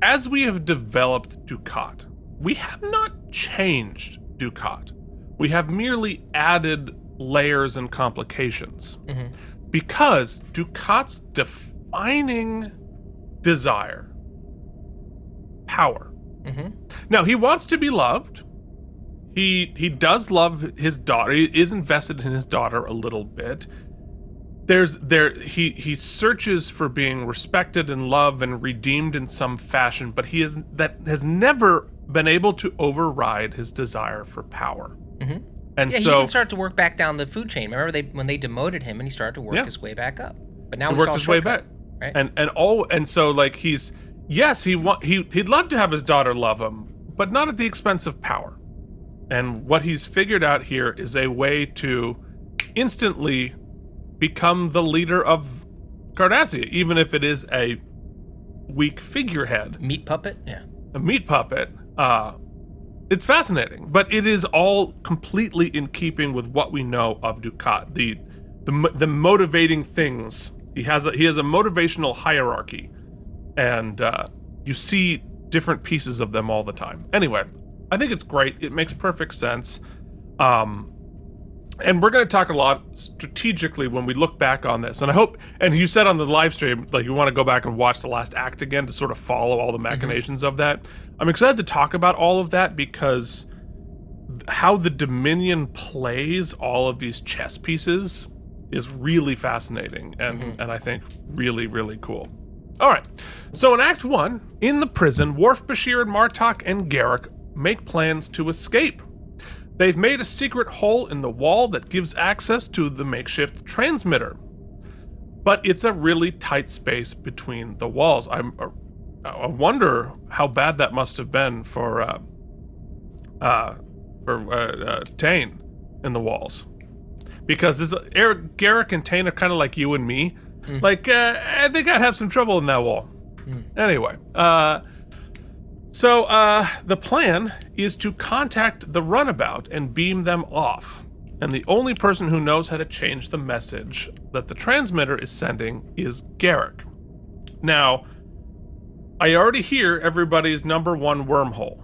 as we have developed Dukat, we have not changed Dukat. We have merely added layers and complications. Mm-hmm. Because Dukat's defining desire, power. Mm-hmm. Now, he wants to be loved. He does love his daughter. He is invested in his daughter a little bit. He searches for being respected and loved and redeemed in some fashion, but that has never been able to override his desire for power. Mm-hmm. And he can start to work back down the food chain. Remember when they demoted him and he started to work his way back up. But now he's all his way back. Right? And so like he'd love to have his daughter love him, but not at the expense of power. And what he's figured out here is a way to instantly become the leader of Cardassia, even if it is a weak figurehead. Meat puppet? Yeah. A meat puppet. It's fascinating, but it is all completely in keeping with what we know of Dukat. The motivating things. He has a motivational hierarchy, and you see different pieces of them all the time. Anyway, I think it's great. It makes perfect sense. And we're going to talk a lot strategically when we look back on this. And I hope, and you said on the live stream, like you want to go back and watch the last act again to sort of follow all the machinations of that. I'm excited to talk about all of that because how the Dominion plays all of these chess pieces is really fascinating and I think really, really cool. All right. So in Act 1, in the prison, Worf, Bashir, and Martok and Garak make plans to escape. They've made a secret hole in the wall that gives access to the makeshift transmitter. But it's a really tight space between the walls. I wonder how bad that must have been for Tane in the walls. Because Garak and Tane are kind of like you and me. Like, I think I'd have some trouble in that wall. Anyway, so the plan is to contact the runabout and beam them off. And the only person who knows how to change the message that the transmitter is sending is Garak. Now, I already hear everybody's number one wormhole.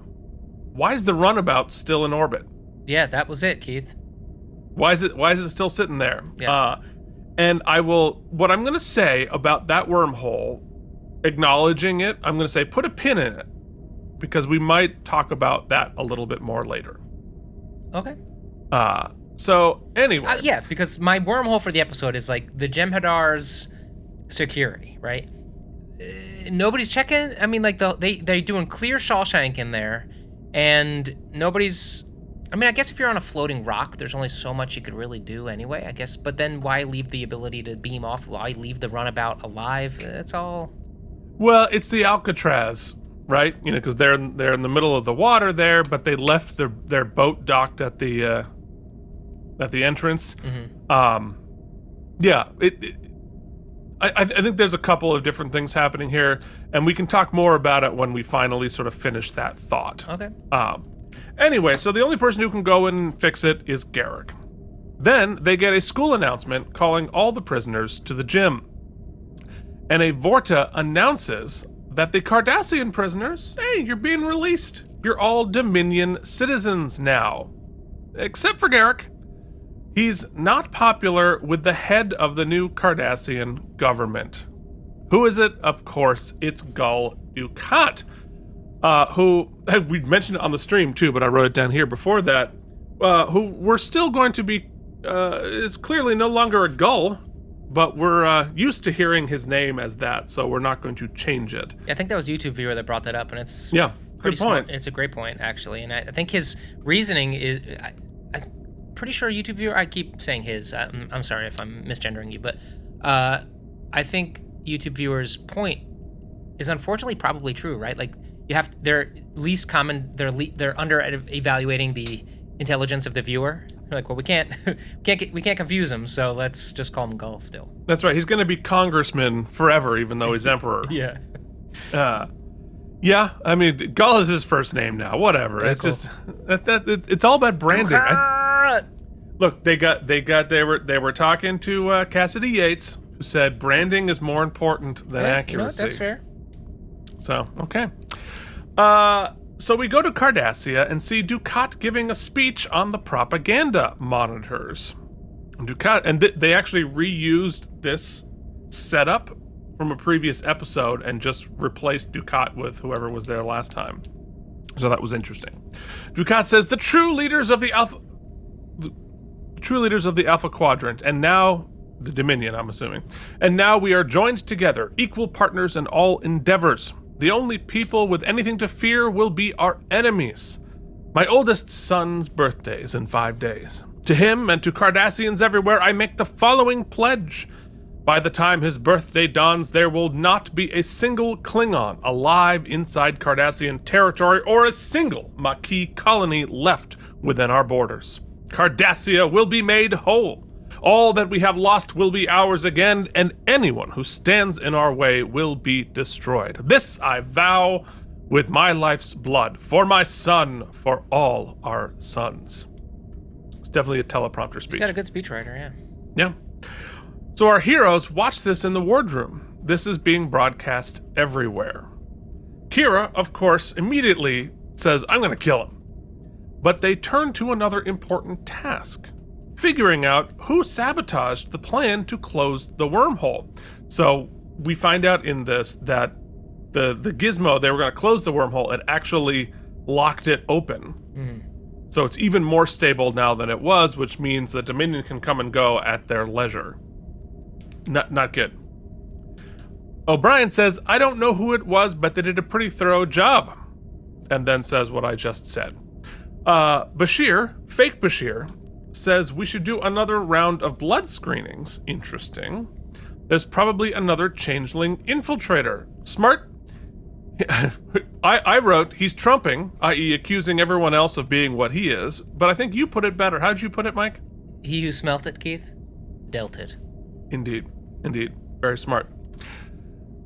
Why is the runabout still in orbit? Yeah, that was it, Keith. Why is it still sitting there? Yeah. And what I'm going to say about that wormhole, acknowledging it, I'm going to say put a pin in it because we might talk about that a little bit more later. Okay. So anyway. Yeah, because my wormhole for the episode is like the Jem'Hadar's security, right? Nobody's checking. I mean, like they're doing clear Shawshank in there, and nobody's. I mean, I guess if you're on a floating rock, there's only so much you could really do anyway, I guess. But then why leave the ability to beam off? Why leave the runabout alive? That's all. Well, it's the Alcatraz, right? You know, because they're in the middle of the water there, but they left their boat docked at the entrance. Mm-hmm. Yeah. I think there's a couple of different things happening here, and we can talk more about it when we finally sort of finish that thought. Okay. Anyway, so the only person who can go and fix it is Garak. Then they get a school announcement calling all the prisoners to the gym. And a Vorta announces that the Cardassian prisoners, hey, you're being released. You're all Dominion citizens now. Except for Garak. He's not popular with the head of the new Cardassian government. Who is it? Of course, it's Gul Dukat, who we mentioned it on the stream too, but I wrote it down here before that. Who we're still going to be is clearly no longer a Gull, but we're used to hearing his name as that, so we're not going to change it. Yeah, I think that was a YouTube viewer that brought that up, and it's good point. Smart. It's a great point, actually, and I think his reasoning is. I'm pretty sure YouTube viewer. I keep saying his. I'm sorry if I'm misgendering you, but I think YouTube viewer's point is unfortunately probably true, right? Like they're least common. They're under evaluating the intelligence of the viewer. They're like, well, we can't confuse him, so let's just call him Gull still. That's right. He's going to be congressman forever, even though he's emperor. Yeah. Yeah. I mean, Gull is his first name now. Whatever. Very it's cool. just it's all about branding. Look, they were talking to Cassidy Yates, who said branding is more important than accuracy. You know what? That's fair. So okay. So we go to Cardassia and see Dukat giving a speech on the propaganda monitors. Dukat, and they actually reused this setup from a previous episode and just replaced Dukat with whoever was there last time. So that was interesting. Dukat says the true leaders of the Alpha Quadrant, and now the Dominion, I'm assuming. And now we are joined together, equal partners in all endeavors. The only people with anything to fear will be our enemies. My oldest son's birthday is in 5 days. To him and to Cardassians everywhere, I make the following pledge. By the time his birthday dawns, there will not be a single Klingon alive inside Cardassian territory or a single Maquis colony left within our borders. Cardassia will be made whole. All that we have lost will be ours again, and anyone who stands in our way will be destroyed. This I vow with my life's blood, for my son, for all our sons. It's definitely a teleprompter speech. He's got a good speechwriter, yeah. Yeah. So our heroes watch this in the wardroom. This is being broadcast everywhere. Kira, of course, immediately says, I'm going to kill him. But they turn to another important task. Figuring out who sabotaged the plan to close the wormhole. So we find out in this that the gizmo, they were going to close the wormhole, it actually locked it open. So it's even more stable now than it was, which means the Dominion can come and go at their leisure. Not good. O'Brien says, I don't know who it was, but they did a pretty thorough job. And then says what I just said. Bashir, fake Bashir, says we should do another round of blood screenings. Interesting. There's probably another changeling infiltrator. Smart. I wrote, he's trumping, i.e. accusing everyone else of being what he is, but I think you put it better. How'd you put it, Mike? He who smelt it, Keith, dealt it. Indeed. Very smart.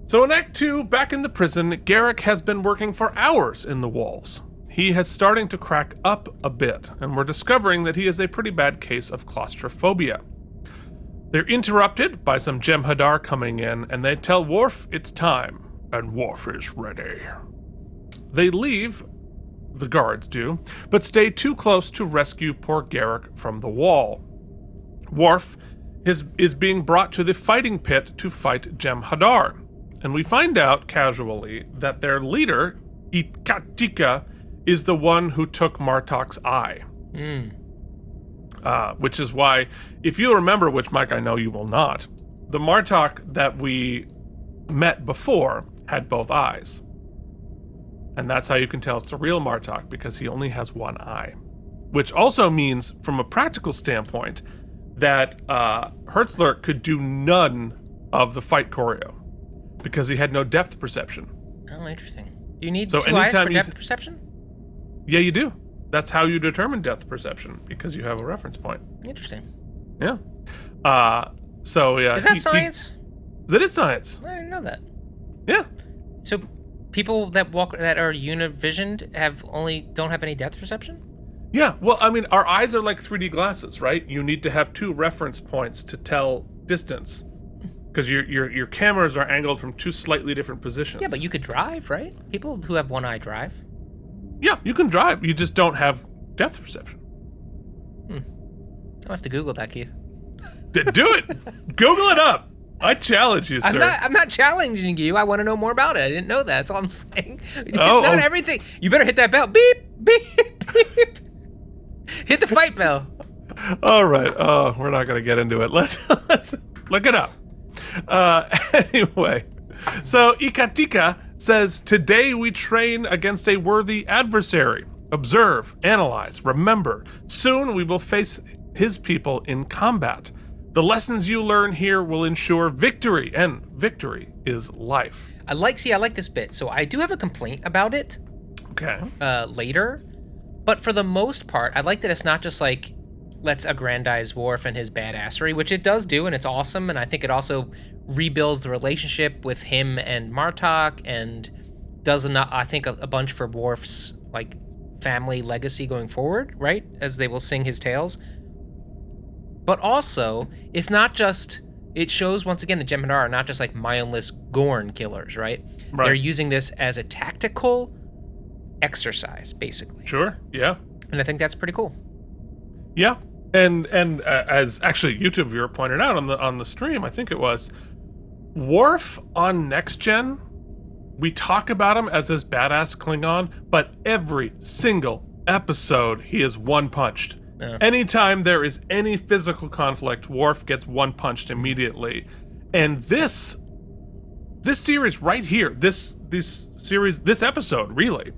So in Act 2, back in the prison, Garak has been working for hours in the walls. He is starting to crack up a bit, and we're discovering that he is a pretty bad case of claustrophobia. They're interrupted by some Jem'Hadar coming in, and they tell Worf it's time, and Worf is ready. They leave, the guards do, but stay too close to rescue poor Garak from the wall. Worf is being brought to the fighting pit to fight Jem'Hadar, and we find out casually that their leader, Ikatika, is the one who took Martok's eye. Which is why, if you remember, which Mike I know you will not, the Martok that we met before had both eyes. And that's how you can tell it's the real Martok, because he only has one eye. Which also means, from a practical standpoint, that Hertzler could do none of the fight choreo, because he had no depth perception. Oh, interesting. Do you need so two eyes for depth perception? Yeah, you do. That's how you determine depth perception, because you have a reference point. Interesting. Yeah. So yeah. Is that science? That is science. I didn't know that. Yeah. So people that are univisioned don't have any depth perception? Yeah. Well, I mean, our eyes are like 3D glasses, right? You need to have 2 reference points to tell distance. Because your cameras are angled from 2 slightly different positions. Yeah, but you could drive, right? People who have one eye drive. Yeah, you can drive. You just don't have depth perception. I'll have to Google that, Keith. Do it. Google it up. I challenge you, sir. I'm not challenging you. I want to know more about it. I didn't know that. That's all I'm saying. Oh, Not everything. You better hit that bell. Beep, beep, beep. Hit the fight bell. All right. Oh, we're not going to get into it. Let's look it up. Anyway, so Ikatika says, today we train against a worthy adversary. Observe, analyze, remember. Soon we will face his people in combat. The lessons you learn here will ensure victory, and victory is life. I like this bit. So I do have a complaint about it Okay. later, but for the most part, I like that it's not just like, let's aggrandize Worf and his badassery, which it does do, and it's awesome, and I think it also rebuilds the relationship with him and Martok, and does I think a bunch for Worf's like family legacy going forward, right? As they will sing his tales. But also, it's not just, it shows once again the Jem'Hadar are not just like mindless Gorn killers, right? They're using this as a tactical exercise, basically. Sure. Yeah. And I think that's pretty cool. Yeah. And as actually YouTube viewer pointed out on the stream, I think it was, Worf on Next Gen, we talk about him as this badass Klingon, but every single episode he is one-punched. Yeah. Anytime there is any physical conflict, Worf gets one-punched immediately. And this series right here, this episode really,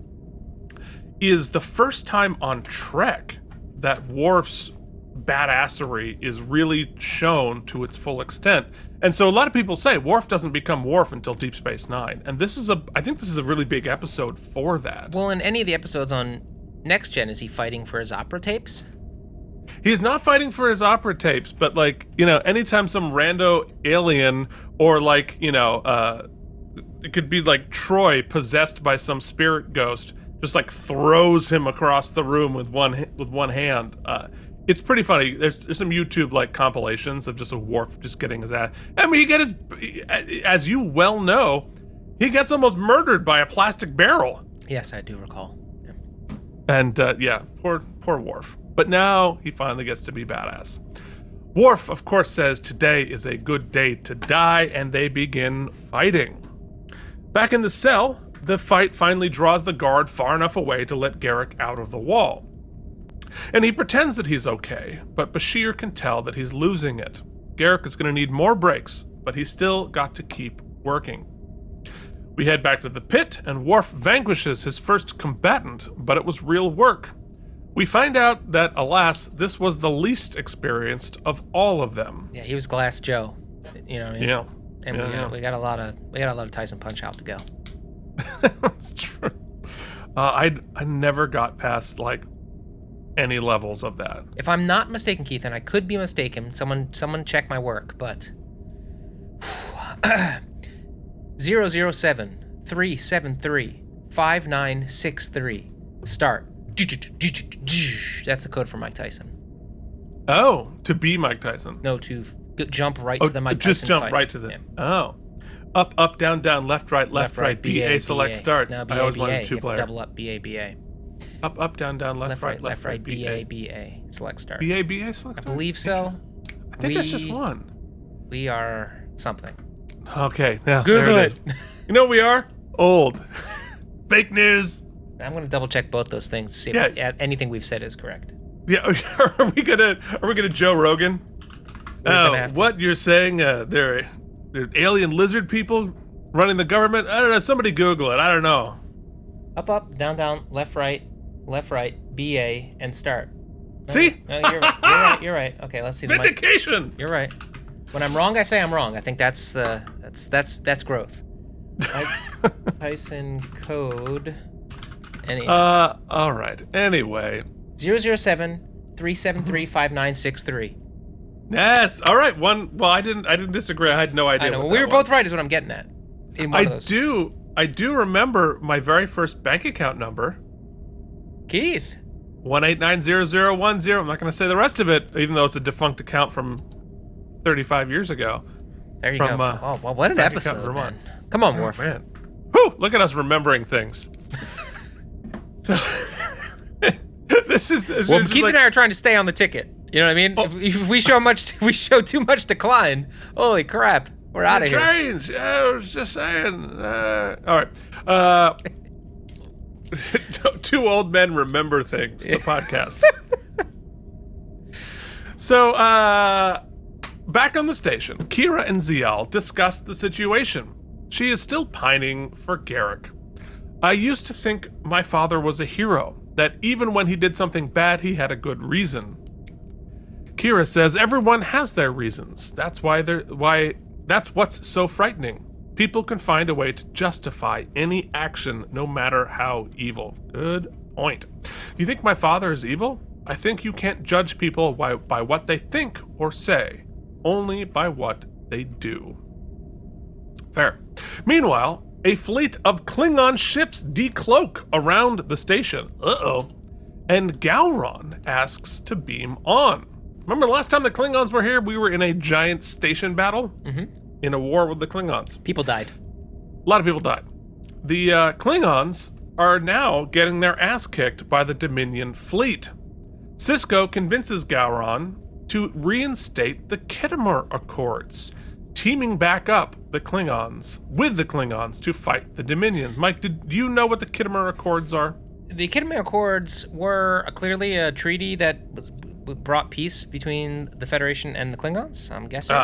is the first time on Trek that Worf's badassery is really shown to its full extent. And so a lot of people say Worf doesn't become Worf until Deep Space Nine. And I think this is a really big episode for that. Well, in any of the episodes on Next Gen, is he fighting for his opera tapes? He's not fighting for his opera tapes, but like, anytime some rando alien or like, it could be like Troy possessed by some spirit ghost, just like throws him across the room with one hand. It's pretty funny. There's some YouTube like compilations of just a Worf just getting his ass. I mean, as you well know, he gets almost murdered by a plastic barrel. Yes, I do recall. Yeah. And poor Worf. But now he finally gets to be badass. Worf, of course, says today is a good day to die, and they begin fighting. Back in the cell, the fight finally draws the guard far enough away to let Garak out of the wall. And he pretends that he's okay, but Bashir can tell that he's losing it. Garak is going to need more breaks, but he's still got to keep working. We head back to the pit, and Worf vanquishes his first combatant, but it was real work. We find out that, alas, this was the least experienced of all of them. Yeah, he was Glass Joe. You know what I mean? Yeah. And we got a lot of Tyson Punch Out to go. That's true. I never got past like any levels of that. If I'm not mistaken, Keith, and I could be mistaken, someone check my work, but 007 373 5963 start. That's the code for Mike Tyson. Oh, to be Mike Tyson. No, to jump right to the Mike Tyson just jump fight. right to the. Yeah. Oh, up, down, left, right, BA, select, start. No, BA, I always BA. wanted You two have to player. double up BA. Up, down, left, right, BA. Select start. BA, select I start. believe so. I think that's just one. We are something. Okay, yeah. Google there it. is. You know what we are? Old. Fake news. I'm going to double check both those things to see if anything we've said is correct. Yeah, are we gonna Joe Rogan? What you're saying? They're alien lizard people running the government? I don't know. Somebody Google it. I don't know. Up, down, left, right, BA, and start. See? You're right. Okay, let's see. Vindication. You're right. When I'm wrong, I say I'm wrong. I think that's growth. Tyson code. Any. All right. Anyway. 007 373 5963. Yes. All right. One. Well, I didn't disagree. I had no idea. I know. What We that were both was. right. Is what I'm getting at. In one of those. I do remember my very first bank account number. Keith. 1890010. I'm not going to say the rest of it, even though it's a defunct account from 35 years ago. There you From, go. Oh, well, what an bank account episode, Vermont. man. Come on, Worf. Man. Whew, look at us remembering things. So this is Well, just Keith like, and I are trying to stay on the ticket. You know what I mean? Oh. If we show too much decline, holy crap, we're out of here. change. I was just saying. All right. Two old men remember things. The podcast. So, back on the station, Kira and Zial discuss the situation. She is still pining for Garak. I used to think my father was a hero, that even when he did something bad, he had a good reason. Kira says everyone has their reasons. That's that's what's so frightening. People can find a way to justify any action, no matter how evil. Good point. You think my father is evil? I think you can't judge people by what they think or say, only by what they do. Fair. Meanwhile, a fleet of Klingon ships decloak around the station. Uh-oh. And Gowron asks to beam on. Remember the last time the Klingons were here, we were in a giant station battle? In a war with the Klingons. People died. A lot of people died. The Klingons are now getting their ass kicked by the Dominion fleet. Sisko convinces Gowron to reinstate the Khitomer Accords, teaming back up the Klingons to fight the Dominion. Mike, did you know what the Khitomer Accords are? The Khitomer Accords were clearly a treaty that brought peace between the Federation and the Klingons, I'm guessing.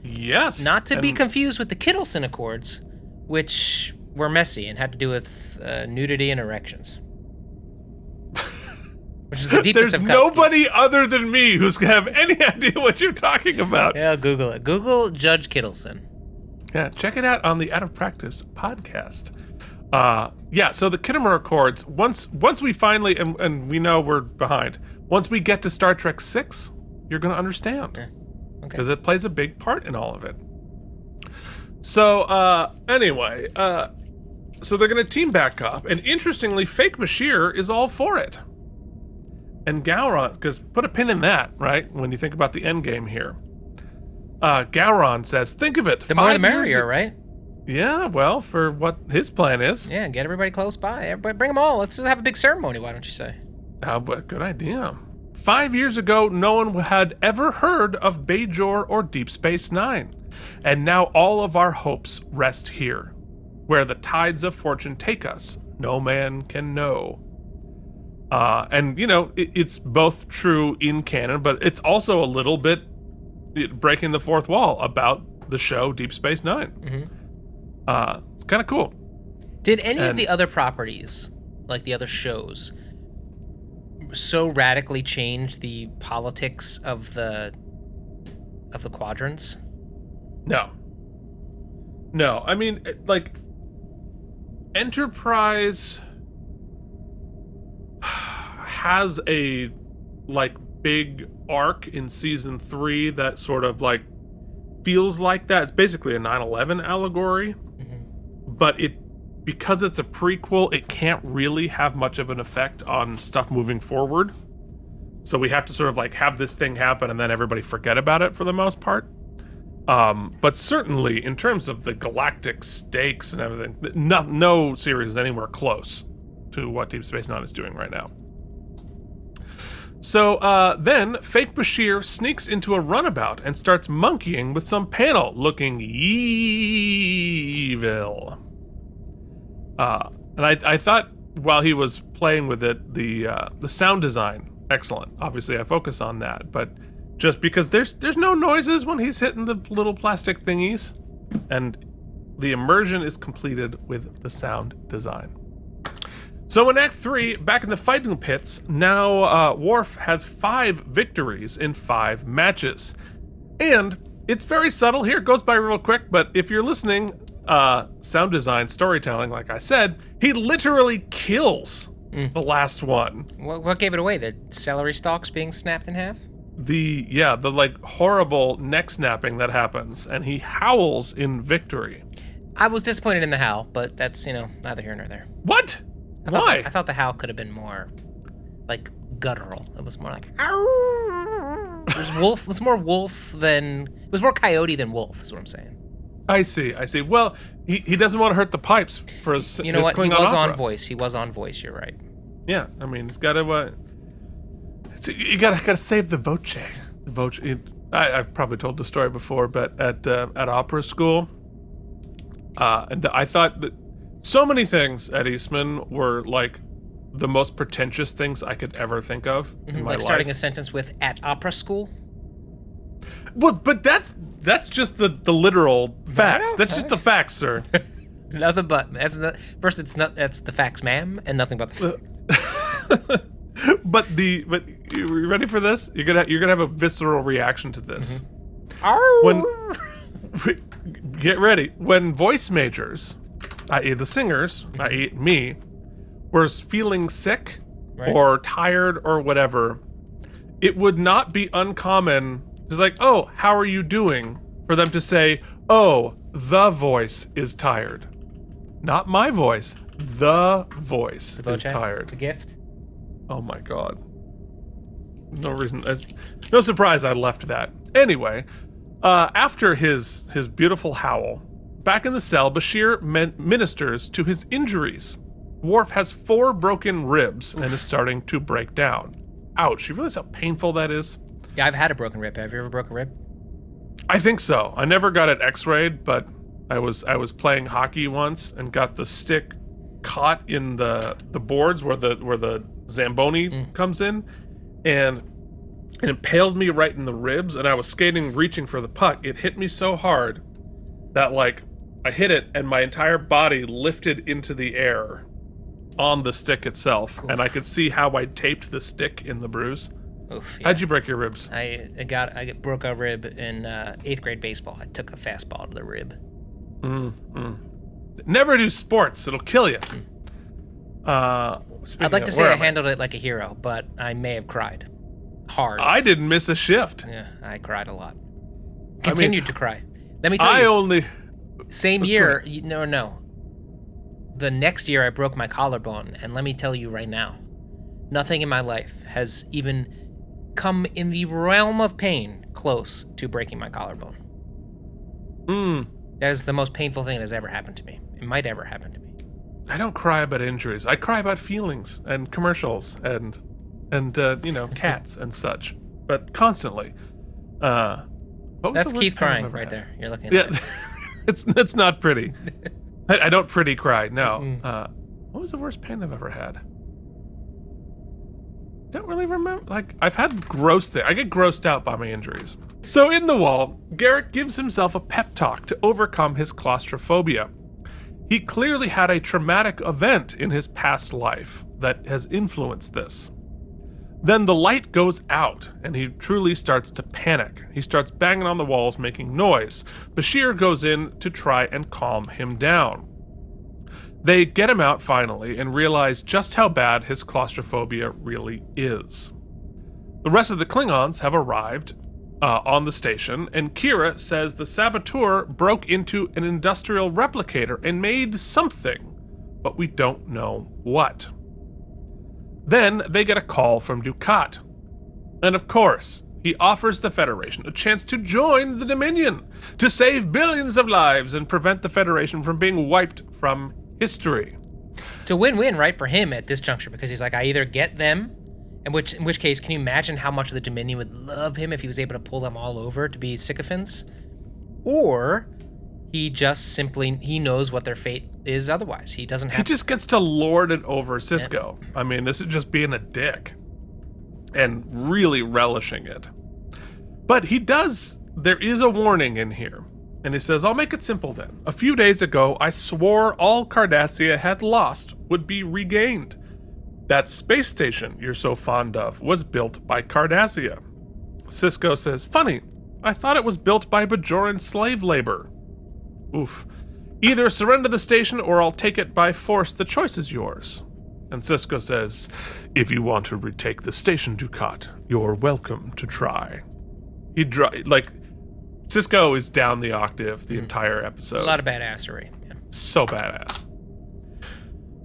Yes. Not to be confused with the Kittleson Accords, which were messy and had to do with nudity and erections. Which is the deepest There's of cuts. nobody other than me who's gonna have any idea what you're talking about. Yeah, Google it. Google Judge Kittleson. Yeah, check it out on the Out of Practice podcast. So the Khitomer Accords, once we finally, and we know we're behind, once we get to Star Trek 6, you're going to understand. Okay. Because it plays a big part in all of it. So, anyway, so they're going to team back up, and interestingly, Fake Bashir is all for it. And Gowron, because put a pin in that, right, when you think about the end game here. Gowron says, think of it. The more the merrier, right? Yeah, well, for what his plan is. Yeah, get everybody close by. Everybody, bring them all. Let's have a big ceremony, why don't you say? Good idea. 5 years ago, no one had ever heard of Bajor or Deep Space Nine. And now all of our hopes rest here. Where the tides of fortune take us, no man can know. And, you know, it's both true in canon, but it's also a little bit breaking the fourth wall about the show Deep Space Nine. It's kind of cool. Did any of the other properties, like the other shows, so radically change the politics of the quadrants? No. I mean, like, Enterprise has a, like, big arc in season 3 that sort of, like, feels like that. It's basically a 9/11 allegory, but because it's a prequel, it can't really have much of an effect on stuff moving forward. So we have to sort of like have this thing happen and then everybody forget about it for the most part. But certainly in terms of the galactic stakes and everything, no series is anywhere close to what Deep Space Nine is doing right now. So then Fake Bashir sneaks into a runabout and starts monkeying with some panel looking evil. And I thought while he was playing with it, the sound design, excellent. Obviously I focus on that, but just because there's no noises when he's hitting the little plastic thingies, and the immersion is completed with the sound design. So in Act 3, back in the fighting pits, now Worf has 5 victories in 5 matches. And it's very subtle here, it goes by real quick, but if you're listening, sound design, storytelling, like I said, he literally kills the last one. What gave it away? The celery stalks being snapped in half? the like horrible neck snapping that happens, and he howls in victory. I was disappointed in the howl, but that's, neither here nor there. What? Why? I thought the howl could have been more, like, guttural. It was more like, "Ow." It was more wolf than, it was more coyote than wolf, is what I'm saying. I see. Well, he doesn't want to hurt the pipes for his You know what? He Klingon was opera. on voice. He was on voice. You're right. Yeah, I mean, he's got to. You gotta save the voce. The voce. I've probably told the story before, but at opera school, and I thought that so many things at Eastman were like the most pretentious things I could ever think of in my Like life. starting a sentence with "at opera school." Well, but that's just the literal facts. know, That's just the facts, sir. Nothing but that's the facts, ma'am, and nothing but the facts. But you ready for this? You're gonna have a visceral reaction to this. When get ready. When voice majors, i.e. the singers, i.e. me, were feeling sick or tired or whatever, it would not be uncommon. It's like, oh, how are you doing? For them to say, oh, the voice is tired. Not my voice. The voice is tired. The gift. Oh my god. No reason. No surprise I left that. Anyway, after his beautiful howl, back in the cell, Bashir ministers to his injuries. Worf has 4 broken ribs and is starting to break down. Ouch, you realize how painful that is? Yeah, I've had a broken rib. Have you ever broken a rib? I think so. I never got it x-rayed, but I was playing hockey once and got the stick caught in the boards where the Zamboni comes in, and it impaled me right in the ribs, and I was skating, reaching for the puck. It hit me so hard that, like, I hit it, and my entire body lifted into the air on the stick itself, and I could see how I taped the stick in the bruise. Oof, yeah. How'd you break your ribs? I broke a rib in 8th grade baseball. I took a fastball to the rib. Never do sports; it'll kill you. I'd like to say I handled it like a hero, but I may have cried hard. I didn't miss a shift. Yeah, I cried a lot. Continued to cry. Let me tell I you. only Same year. No. The next year I broke my collarbone, and let me tell you right now, nothing in my life has even come in the realm of pain close to breaking my collarbone. That is the most painful thing that has ever happened to me. It might ever happen to me. I don't cry about injuries. I cry about feelings and commercials and cats and such. But constantly. That's Keith crying right there. You're looking at it. it's not pretty. I don't pretty cry. No. What was the worst pain I've ever had? Don't really remember. Like, I've had gross things. I get grossed out by my injuries. So in the wall, Garak gives himself a pep talk to overcome his claustrophobia. He clearly had a traumatic event in his past life that has influenced this. Then the light goes out, and he truly starts to panic. He starts banging on the walls, making noise. Bashir goes in to try and calm him down. They get him out finally and realize just how bad his claustrophobia really is. The rest of the Klingons have arrived on the station, and Kira says the saboteur broke into an industrial replicator and made something, but we don't know what. Then they get a call from Dukat. And of course, he offers the Federation a chance to join the Dominion, to save billions of lives and prevent the Federation from being wiped from history. It's a win-win, right, for him at this juncture, because he's like, I either get them, in which case, can you imagine how much of the Dominion would love him if he was able to pull them all over to be sycophants? Or he just simply, he knows what their fate is otherwise. He doesn't have He just gets to lord it over Cisco. Yeah. I mean, this is just being a dick and really relishing it. But he does, there is a warning in here. And he says, I'll make it simple then. A few days ago, I swore all Cardassia had lost would be regained. That space station you're so fond of was built by Cardassia. Cisco says, funny, I thought it was built by Bajoran slave labor. Oof. Either surrender the station or I'll take it by force. The choice is yours. And Cisco says, "If you want to retake the station, Dukat, you're welcome to try." Cisco is down the octave the entire episode. A lot of badassery. Yeah. So badass.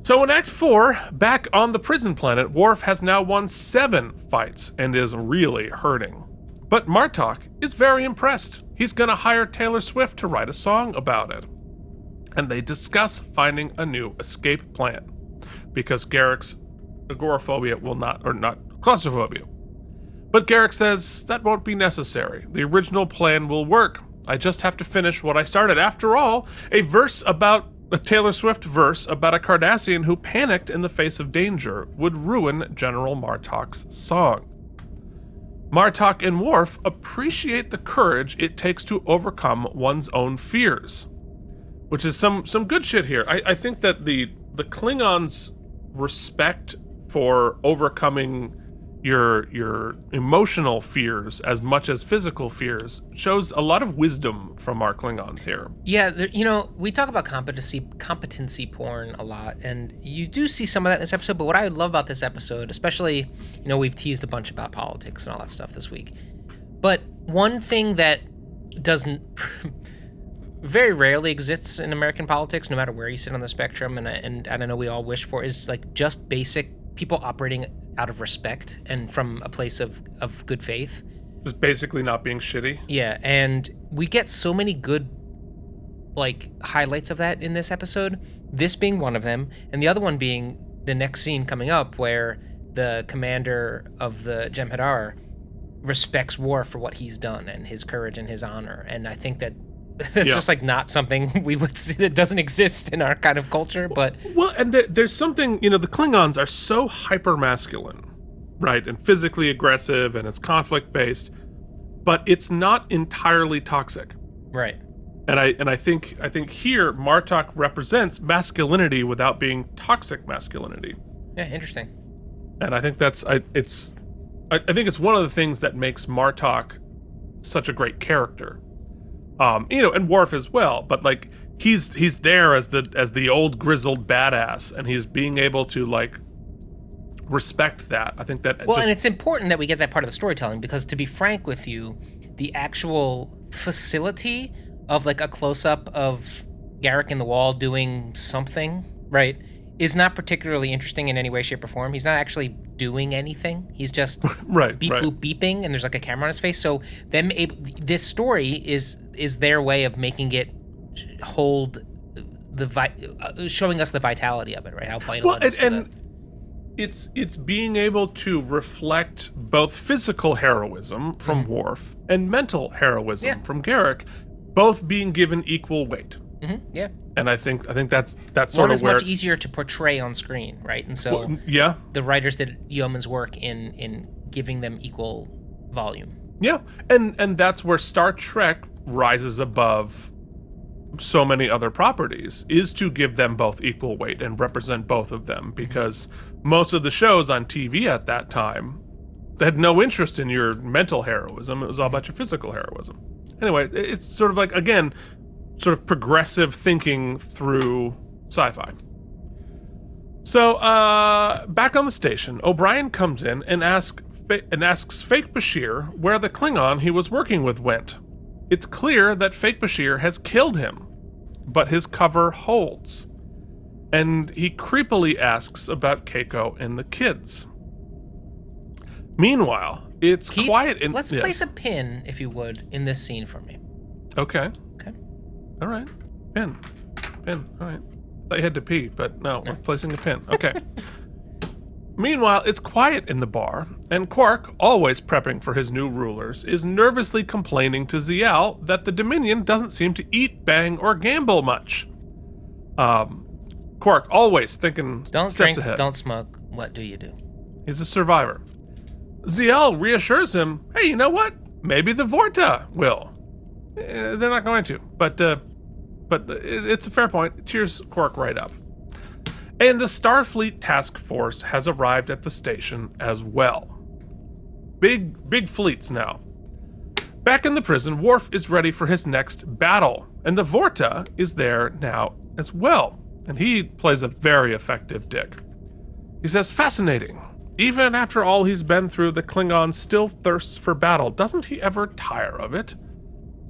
So in Act 4, back on the prison planet, Worf has now won 7 fights and is really hurting. But Martok is very impressed. He's going to hire Taylor Swift to write a song about it. And they discuss finding a new escape plan, because Garak's agoraphobia will not claustrophobia. But Garak says that won't be necessary. The original plan will work. I just have to finish what I started. After all, a Taylor Swift verse about a Cardassian who panicked in the face of danger would ruin General Martok's song. Martok and Worf appreciate the courage it takes to overcome one's own fears, which is some good shit here. I think that the Klingons' respect for overcoming your emotional fears as much as physical fears shows a lot of wisdom from our Klingons here. Yeah, we talk about competency porn a lot, and you do see some of that in this episode, but what I love about this episode, especially, we've teased a bunch about politics and all that stuff this week, but one thing that doesn't very rarely exists in American politics, no matter where you sit on the spectrum, and I know we all wish for, is like just basic people operating out of respect and from a place of good faith. Just basically not being shitty. Yeah, and we get so many good highlights of that in this episode, this being one of them, and the other one being the next scene coming up where the commander of the Jem'Hadar respects Worf for what he's done and his courage and his honor, and I think that it's just not something we would see, that doesn't exist in our kind of culture. But and there's something, the Klingons are so hyper masculine, right, and physically aggressive, and it's conflict based, but it's not entirely toxic, right? And I think here Martok represents masculinity without being toxic masculinity. Yeah, interesting. And I think I think it's one of the things that makes Martok such a great character. And Worf as well, but he's there as the old grizzled badass, and he's being able to respect that. I think that and it's important that we get that part of the storytelling, because to be frank with you, the actual facility of a close-up of Garak in the wall doing something, right, is not particularly interesting in any way, shape, or form. He's not actually doing anything. He's just right, beep, boop, beeping, and there's a camera on his face. So this story is their way of making it hold showing us the vitality of it, right? How vital it is. And it's being able to reflect both physical heroism from Worf and mental heroism from Garak, both being given equal weight. Mm-hmm. Yeah. And I think that's sort one of is where much easier to portray on screen, right? And so the writers did yeoman's work in giving them equal volume. Yeah, and that's where Star Trek rises above so many other properties, is to give them both equal weight and represent both of them, because most of the shows on TV at that time had no interest in your mental heroism. It was all about your physical heroism. Anyway, it's sort of again, sort of progressive thinking through sci-fi. So, back on the station, O'Brien comes in and asks Fake Bashir where the Klingon he was working with went. It's clear that Fake Bashir has killed him, but his cover holds. And he creepily asks about Keiko and the kids. Meanwhile, it's Keith, quiet in... Let's place a pin, if you would, in this scene for me. Okay. All right. Pin. All right. I thought you had to pee, but no, we're placing a pin. Okay. Meanwhile, it's quiet in the bar, and Quark, always prepping for his new rulers, is nervously complaining to Zial that the Dominion doesn't seem to eat, bang, or gamble much. Quark, always thinking don't steps drink, ahead. Don't smoke. What do you do? He's a survivor. Zial reassures him, hey, you know what? Maybe the Vorta will. They're not going to, but it's a fair point. Cheers Quark right up. And the Starfleet task force has arrived at the station as well. Big fleets now. Back in the prison, Worf is ready for his next battle, and the Vorta is there now as well, and he plays a very effective Dick. He says, fascinating. Even after all he's been through, the Klingon still thirsts for battle. Doesn't he ever tire of it?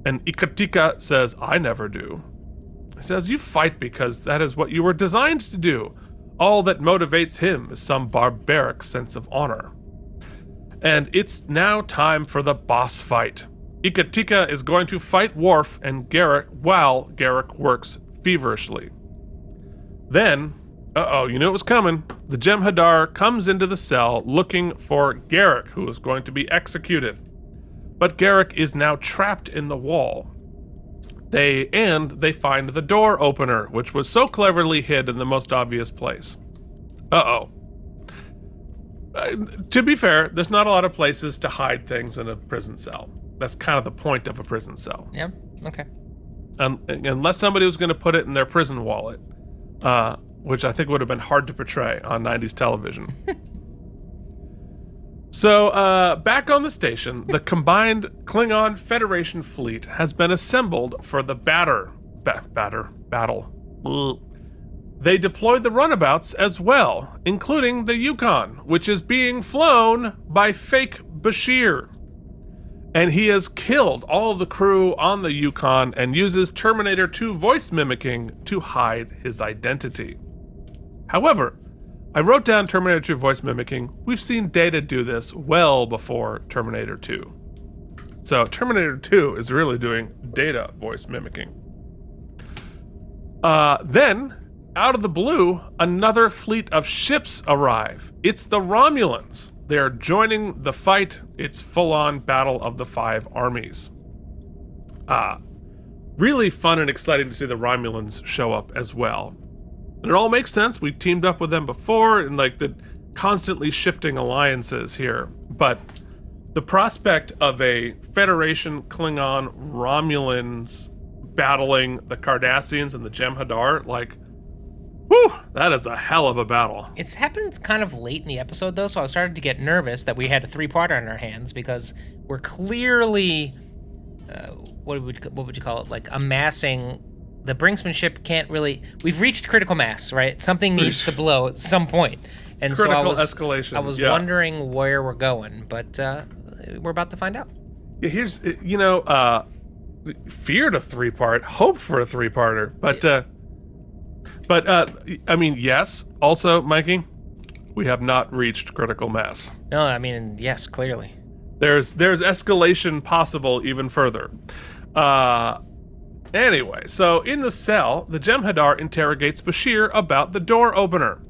And Ikatika says, I never do. He says, you fight because that is what you were designed to do. All that motivates him is some barbaric sense of honor. And it's now time for the boss fight. Ikatika is going to fight Worf and Garak while Garak works feverishly. Then, you knew it was coming. The Jem'Hadar comes into the cell looking for Garak, who is going to be executed. But Garak is now trapped in the wall. They find the door opener, which was so cleverly hid in the most obvious place. To be fair, there's not a lot of places to hide things in a prison cell. That's kind of the point of a prison cell. Yeah, okay. Unless somebody was going to put it in their prison wallet, which I think would have been hard to portray on 90s television. So, back on the station, the combined Klingon Federation fleet has been assembled for the battle. They deployed the runabouts as well, including the Yukon, which is being flown by fake Bashir. And he has killed all of the crew on the Yukon and uses Terminator 2 voice mimicking to hide his identity. However, I wrote down Terminator 2 voice mimicking. We've seen Data do this well before Terminator 2. So Terminator 2 is really doing Data voice mimicking. Then, out of the blue, another fleet of ships arrive. It's the Romulans. They're joining the fight. It's full-on Battle of the Five Armies. Really fun and exciting to see the Romulans show up as well. And it all makes sense. We teamed up with them before and like the constantly shifting alliances here. But the prospect of a Federation Klingon Romulans battling the Cardassians and the Jem'Hadar, like, whew, that is a hell of a battle. It's happened kind of late in the episode, though, so I started to get nervous that we had a three-parter on our hands because we're clearly, what would you call it, like amassing. The Brinksmanship can't really. We've reached critical mass, right? Something needs to blow at some point, and critical so escalation. I was wondering where we're going, but we're about to find out. Yeah, here's feared a three-part, hoped for a three-parter, but I mean, yes. Also, Mikey, we have not reached critical mass. No, I mean, yes, clearly. There's escalation possible even further. Anyway, so in the cell, the Jem'Hadar interrogates Bashir about the door opener.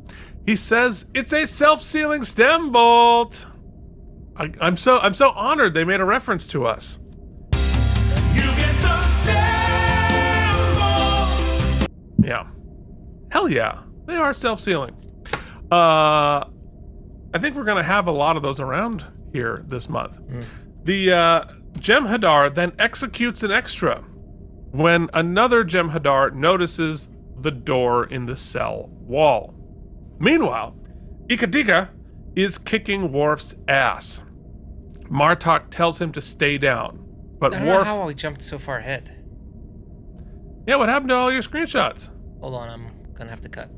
He says it's a self-sealing stem bolt. I'm so honored they made a reference to us. You get some stem bolts. Yeah. Hell yeah. They are self-sealing. I think we're going to have a lot of those around here this month. The Jem'Hadar then executes an extra when another Jem'Hadar notices the door in the cell wall. Meanwhile, Ikatika is kicking Worf's ass. Martok tells him to stay down, but I don't know how we jumped so far ahead. Yeah, what happened to all your screenshots? Hold on, I'm gonna have to cut.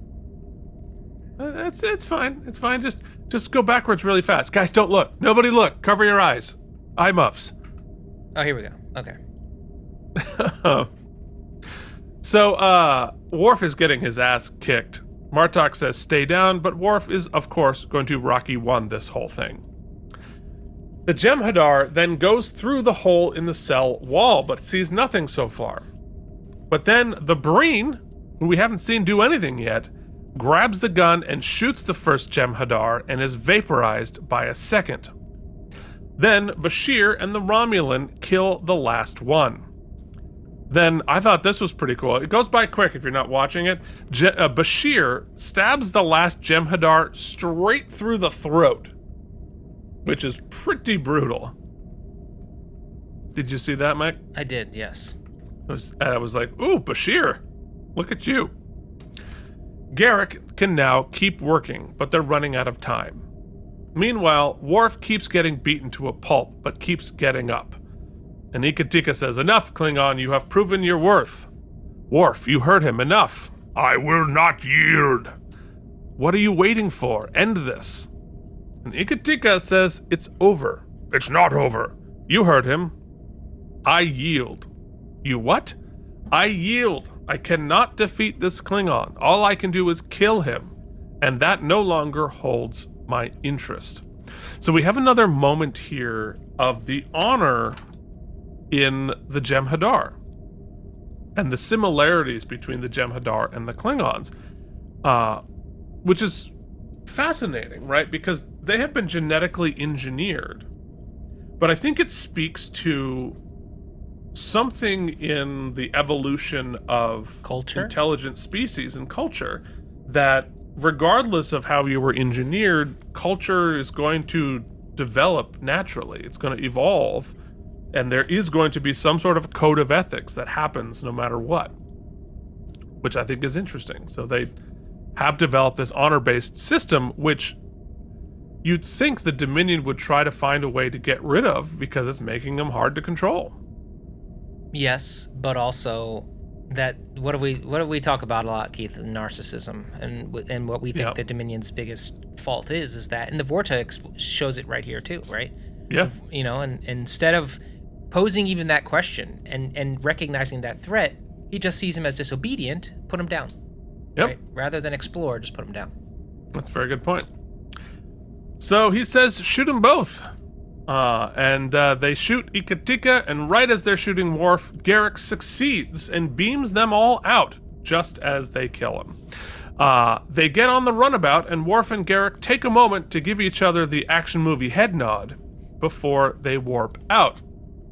It's fine. It's fine. Just go backwards really fast. Guys, don't look. Nobody look. Cover your eyes. Eye muffs. Oh, here we go. Okay. So, Worf is getting his ass kicked. Martok says stay down, but Worf is, of course, going to Rocky 1 this whole thing. The Jem'Hadar then goes through the hole in the cell wall, but sees nothing so far. But then the Breen, who we haven't seen do anything yet, grabs the gun and shoots the first Jem'Hadar and is vaporized by a second. Then Bashir and the Romulan kill the last one. Then I thought this was pretty cool. It goes by quick if you're not watching it. Bashir stabs the last Jem'Hadar straight through the throat, which is pretty brutal. Did you see that, Mike? I did, yes. I was like, ooh, Bashir, look at you. Garak can now keep working, but they're running out of time. Meanwhile, Worf keeps getting beaten to a pulp, but keeps getting up. And Ikatika says, enough, Klingon, you have proven your worth. Worf, you heard him, enough. I will not yield. What are you waiting for? End this. And Ikatika says, it's over. It's not over. You heard him. I yield. You what? I yield. I cannot defeat this Klingon. All I can do is kill him. And that no longer holds my interest. So we have another moment here of the honor in the Jem'Hadar and the similarities between the Jem'Hadar and the Klingons, which is fascinating, right? Because they have been genetically engineered. But I think it speaks to something in the evolution of culture, intelligent species and culture, that regardless of how you were engineered, culture is going to develop naturally. It's going to evolve, and there is going to be some sort of code of ethics that happens no matter what, which I think is interesting. So they have developed this honor-based system, which you'd think the Dominion would try to find a way to get rid of because it's making them hard to control. Yes, but also that what do we talk about a lot, Keith? Narcissism, and what we think the Dominion's biggest fault is that, and the Vortex shows it right here too, right? Yeah. You know, and instead of posing even that question and recognizing that threat, he just sees him as disobedient, put him down. Yep. Right? Rather than explore, just put him down. That's a very good point. So he says, shoot them both. And they shoot Ikatika, and right as they're shooting Worf, Garak succeeds and beams them all out, just as they kill him. They get on the runabout, and Worf and Garak take a moment to give each other the action movie head nod before they warp out.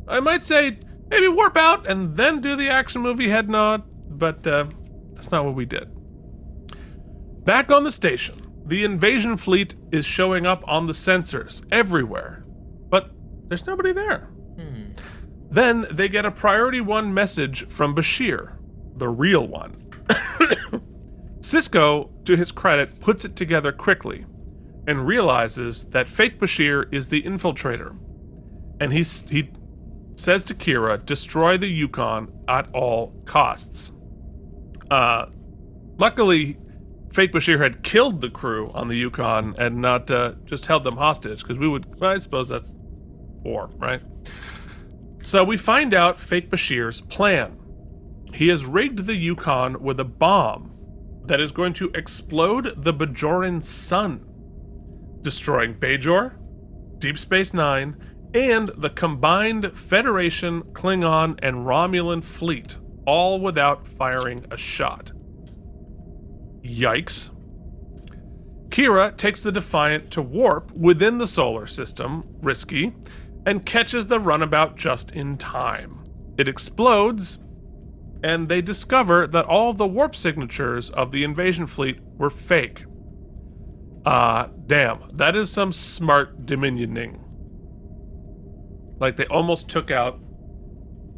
I might say, maybe warp out and then do the action movie head nod, but that's not what we did. Back on the station, the invasion fleet is showing up on the sensors everywhere. But there's nobody there. Then they get a priority 1 message from Bashir, the real one. Sisko, to his credit, puts it together quickly and realizes that fake Bashir is the infiltrator. And he says to Kira, destroy the Yukon at all costs. Luckily, fake Bashir had killed the crew on the Yukon and not just held them hostage, because well, I suppose that's war, right? So we find out fake Bashir's plan. He has rigged the Yukon with a bomb that is going to explode the Bajoran sun, destroying Bajor, Deep Space Nine, and the combined Federation, Klingon, and Romulan fleet, all without firing a shot. Yikes. Kira takes the Defiant to warp within the solar system, risky, and catches the runabout just in time. It explodes, and they discover that all of the warp signatures of the invasion fleet were fake. Damn, that is some smart Dominioning. Like, they almost took out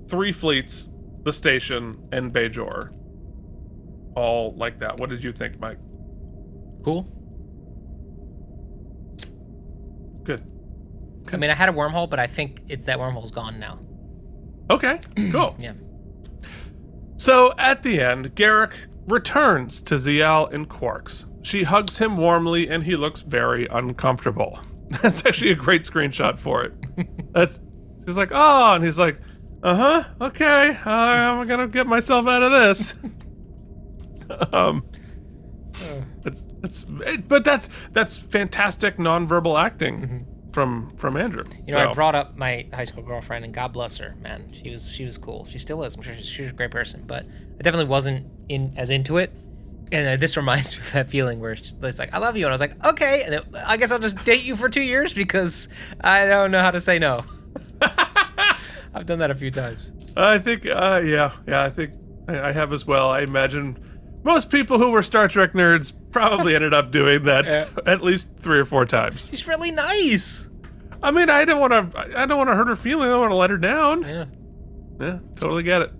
3 fleets, the station, and Bajor. All like that. What did you think, Mike? Cool. Good. I mean, I had a wormhole, but I think that wormhole's gone now. Okay, cool. Yeah. So, at the end, Garak returns to Zial and Quarks. She hugs him warmly, and he looks very uncomfortable. That's actually a great screenshot for it. She's like, oh, and he's like, okay, I'm gonna get myself out of this. That's fantastic nonverbal acting from Andrew. You know, I brought up my high school girlfriend, and God bless her, man. She was cool. She still is. I'm sure she's a great person, but I definitely wasn't as into it. And this reminds me of that feeling where it's like, I love you, and I was like, okay, and I guess I'll just date you for 2 years because I don't know how to say no. I've done that a few times. I think, I think I have as well. I imagine most people who were Star Trek nerds probably ended up doing that at least 3 or 4 times. She's really nice. I mean, I don't want to hurt her feelings. I don't want to let her down. Yeah, totally get it.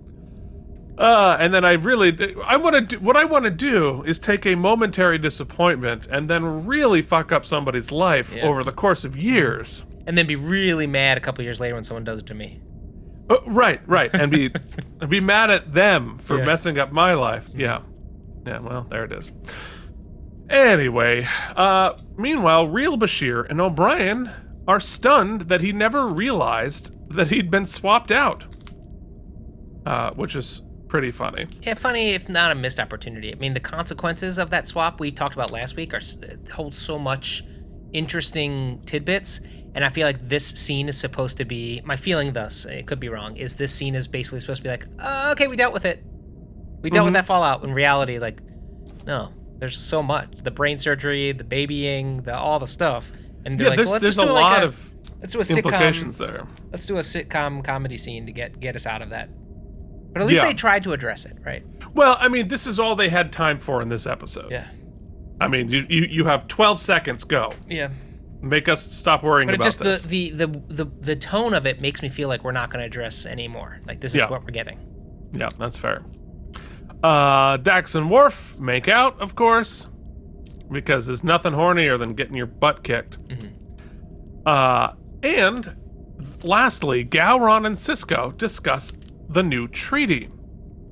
And then what I want to do is take a momentary disappointment and then really fuck up somebody's life over the course of years. And then be really mad a couple years later when someone does it to me. Right, and be mad at them for messing up my life. Yeah, well, there it is. Anyway, meanwhile, real Bashir and O'Brien are stunned that he never realized that he'd been swapped out, which is pretty funny. Yeah, funny if not a missed opportunity. I mean, the consequences of that swap we talked about last week hold so much interesting tidbits, and I feel like this scene is supposed to be, my feeling thus, it could be wrong, is this scene is basically supposed to be like, okay, we dealt with it. We dealt with that fallout. In reality, like, no, there's so much. The brain surgery, the babying, all the stuff. And they're like, well, let's there's just do a lot of let's do a sitcom, implications there. Let's do a sitcom comedy scene to get us out of that. But at least they tried to address it, right? Well, I mean, this is all they had time for in this episode. Yeah. I mean, you have 12 seconds. Go. Yeah. Make us stop worrying about this. But the tone of it makes me feel like we're not going to address anymore. Like, this is what we're getting. Yeah, that's fair. Dax and Worf make out, of course, because there's nothing hornier than getting your butt kicked. And lastly, Gowron and Sisko discuss the new treaty.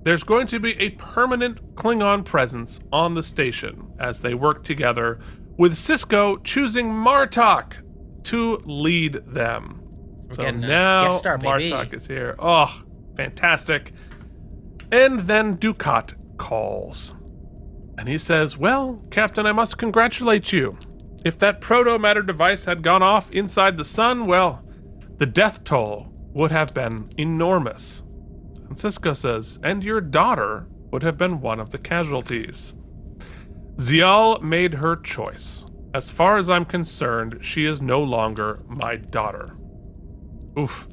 There's going to be a permanent Klingon presence on the station as they work together, with Sisko choosing Martok to lead them. So now Martok is here. Oh, fantastic. And then Dukat calls. And he says, well, Captain, I must congratulate you. If that proto-matter device had gone off inside the sun, well, the death toll would have been enormous. And Sisko says, and your daughter would have been one of the casualties. Zial made her choice. As far as I'm concerned, she is no longer my daughter. Oof.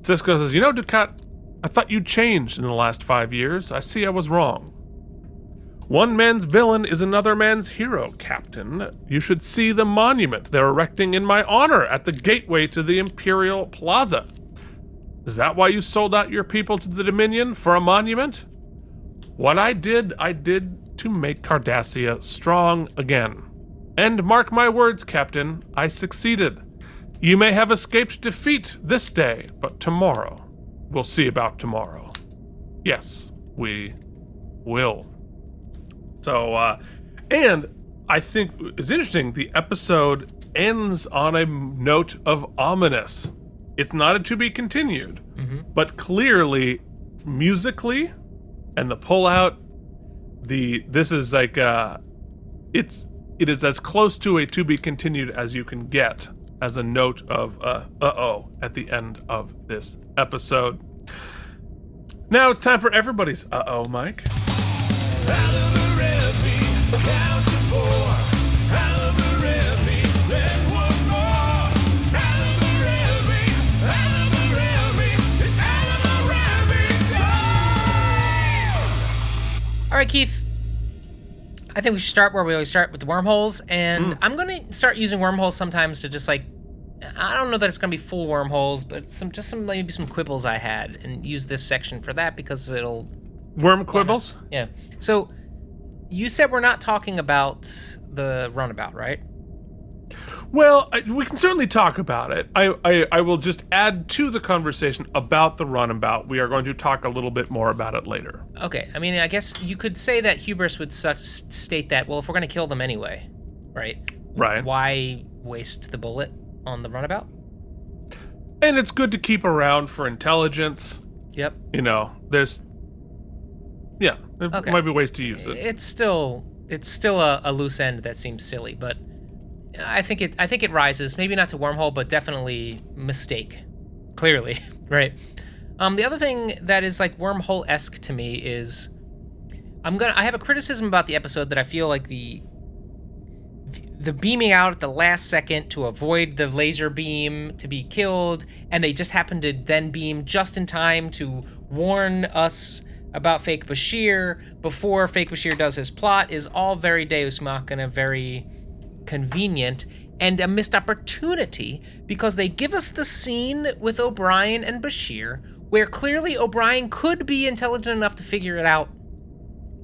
Sisko says, Dukat, I thought you'd changed in the last 5 years. I see I was wrong. One man's villain is another man's hero, Captain. You should see the monument they're erecting in my honor at the gateway to the Imperial Plaza. Is that why you sold out your people to the Dominion, for a monument? What I did to make Cardassia strong again. And mark my words, Captain, I succeeded. You may have escaped defeat this day, but tomorrow, we'll see about tomorrow. Yes, we will. So, and I think it's interesting, the episode ends on a note of ominous. It's not a to be continued, but clearly, musically, and the pullout, this is like it is as close to a to be continued as you can get as a note of uh-oh at the end of this episode. Now it's time for everybody's uh-oh, Mike. Count to 4. AlamarEmmys, then one more. AlamarEmmys, it's AlamarEmmys time! All right, Keith. I think we should start where we always start, with the wormholes, and I'm going to start using wormholes sometimes to just, like, I don't know that it's going to be full wormholes, but maybe some quibbles I had, and use this section for that because it'll... Worm quibbles? Yeah. So, you said we're not talking about the runabout, right? Well, we can certainly talk about it. I will just add to the conversation about the runabout. We are going to talk a little bit more about it later. Okay. I mean, I guess you could say that hubris would state that, well, if we're going to kill them anyway, right? Right. Why waste the bullet on the runabout? And it's good to keep around for intelligence. Yep. There might be ways to use it. It's still a loose end that seems silly, but I think it rises, maybe not to wormhole, but definitely mistake. Clearly, right? The other thing that is like wormhole-esque to me is I have a criticism about the episode that I feel like the beaming out at the last second to avoid the laser beam to be killed, and they just happen to then beam just in time to warn us about fake Bashir before fake Bashir does his plot, is all very Deus Machina, very convenient, and a missed opportunity because they give us the scene with O'Brien and Bashir where clearly O'Brien could be intelligent enough to figure it out,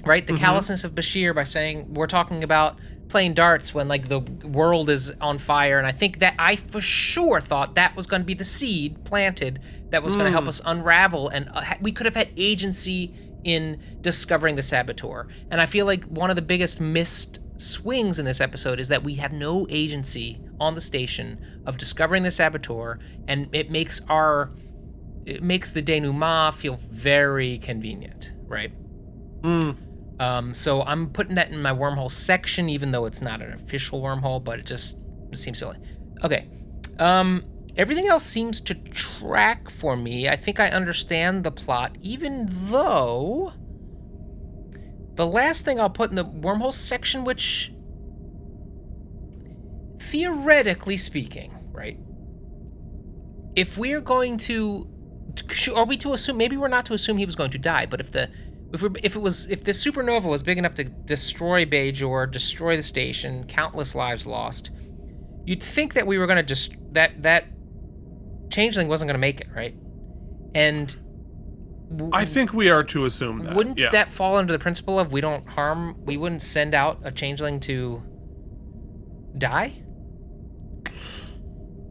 right? The callousness of Bashir by saying we're talking about playing darts when like the world is on fire, and I think that I for sure thought that was going to be the seed planted that was going to help us unravel, and we could have had agency in discovering the saboteur. And I feel like one of the biggest missed swings in this episode is that we have no agency on the station of discovering the saboteur, and it makes the denouement feel very convenient, right? So I'm putting that in my wormhole section, even though it's not an official wormhole, but it seems silly. Okay. Everything else seems to track for me. I think I understand the plot, even though the last thing I'll put in the wormhole section, which theoretically speaking, right? If we're going to, are we to assume, maybe we're not to assume he was going to die, but if the supernova was big enough to destroy Bajor, destroy the station, countless lives lost, you'd think that we were going to that changeling wasn't going to make it, right? And I think we are to assume that. Wouldn't that fall under the principle of we wouldn't send out a changeling to die?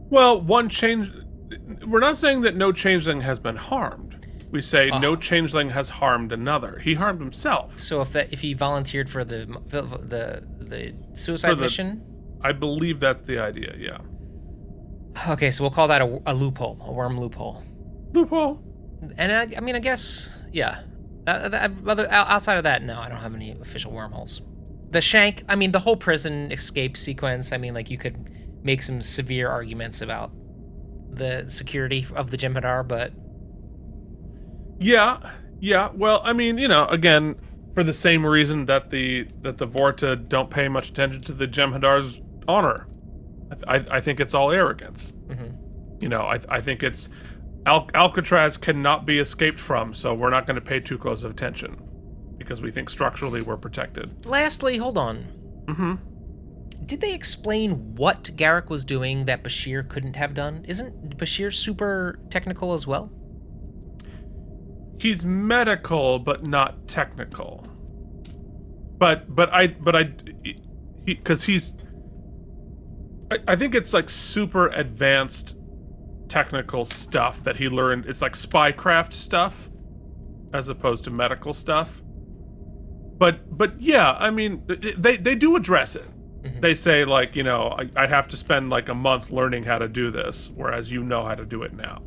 Well, we're not saying that no changeling has been harmed. We say no changeling has harmed another. He harmed himself. So if he volunteered for the suicide mission? I believe that's the idea, yeah. Okay, so we'll call that a loophole, a worm loophole. Loophole. And I guess, yeah. Outside of that, no, I don't have any official wormholes. The shank, the whole prison escape sequence, you could make some severe arguments about the security of the Jem'Hadar, but... Yeah. Well, again, for the same reason that the Vorta don't pay much attention to the Jem'Hadar's honor. I think it's all arrogance. Mm-hmm. I think it's Alcatraz cannot be escaped from, so we're not going to pay too close of attention because we think structurally we're protected. Lastly, hold on. Mm-hmm. Did they explain what Garak was doing that Bashir couldn't have done? Isn't Bashir super technical as well? He's medical, but not technical. I think it's like super advanced technical stuff that he learned. It's like spycraft stuff as opposed to medical stuff. But yeah, they do address it. Mm-hmm. They say I'd have to spend like a month learning how to do this, whereas you know how to do it now.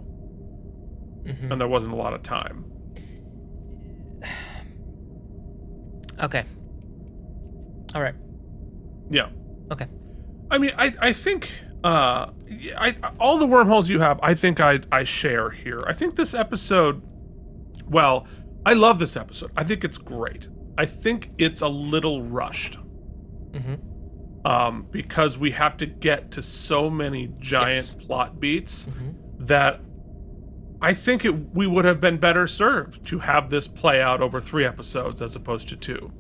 Mm-hmm. And there wasn't a lot of time. Okay. All right. Yeah. Okay. I think all the wormholes you have, I think I share here. I think this episode, well, I love this episode. I think it's great. I think it's a little rushed. Mm-hmm. Because we have to get to so many giant plot beats that I think we would have been better served to have this play out over 3 episodes as opposed to 2.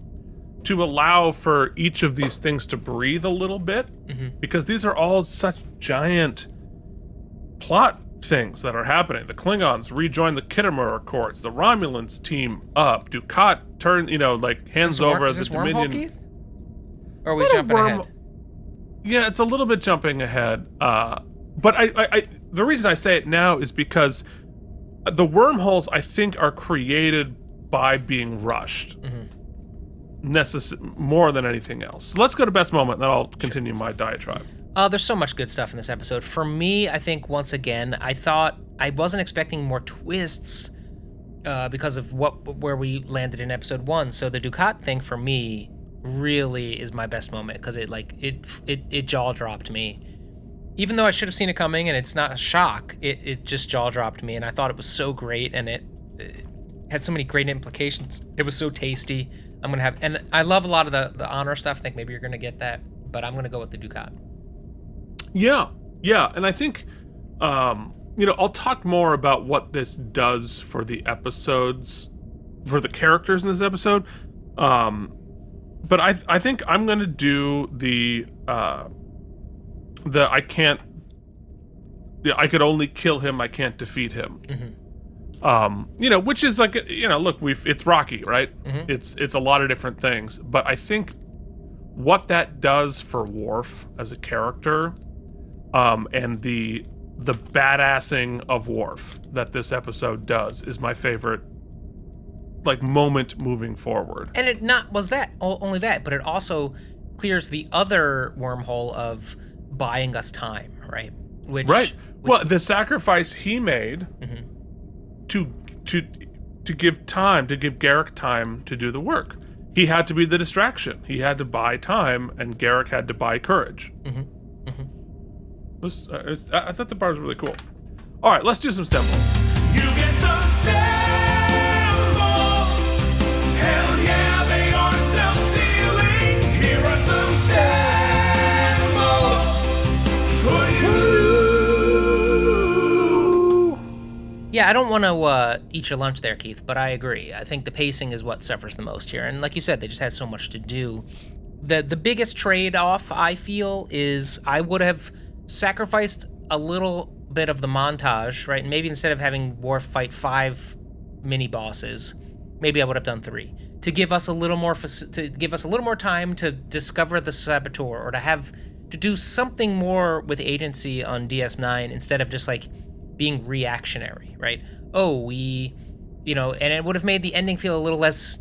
To allow for each of these things to breathe a little bit, because these are all such giant plot things that are happening. The Klingons rejoin the Khitomer Accords. The Romulans team up. Dukat hands over the Dominion. Keith? Or are we jumping ahead? Yeah, it's a little bit jumping ahead. But I the reason I say it now is because the wormholes, I think, are created by being rushed. More than anything else. So let's go to best moment, and then I'll continue my diatribe. There's so much good stuff in this episode. For me, I think, once again, I thought I wasn't expecting more twists because of where we landed in episode 1. So the Dukat thing, for me, really is my best moment, because it jaw-dropped me. Even though I should have seen it coming, and it's not a shock, it just jaw-dropped me, and I thought it was so great, and it had so many great implications. It was so tasty. And I love a lot of the honor stuff. I think maybe you're gonna get that, but I'm gonna go with the Dukat. Yeah, and I think, I'll talk more about what this does for the episodes, for the characters in this episode. But I think I'm gonna do I could only kill him, I can't defeat him. Which is like, look, it's Rocky, right? It's a lot of different things, but I think what that does for Worf as a character, and the badassing of Worf that this episode does is my favorite, moment moving forward. And it not was that only that, but it also clears the other wormhole of buying us time, right? Right. Well, the sacrifice he made to give time, to give Garak time to do the work. He had to be the distraction. He had to buy time, and Garak had to buy courage. I thought the part was really cool. All right, let's do some stem bolts. You get some stem bolts. Hell yeah, they are self-sealing. Here are some stem bolts for you. Yeah, I don't want to eat your lunch there, Keith, but I agree. I think the pacing is what suffers the most here. And like you said, they just had so much to do. The biggest trade-off, I feel, is I would have sacrificed a little bit of the montage, right? And maybe instead of having Worf fight 5 mini-bosses, maybe I would have done 3. To give us a little more time to discover the saboteur, or to do something more with agency on DS9 instead of just like being reactionary, right? Oh, and it would have made the ending feel a little less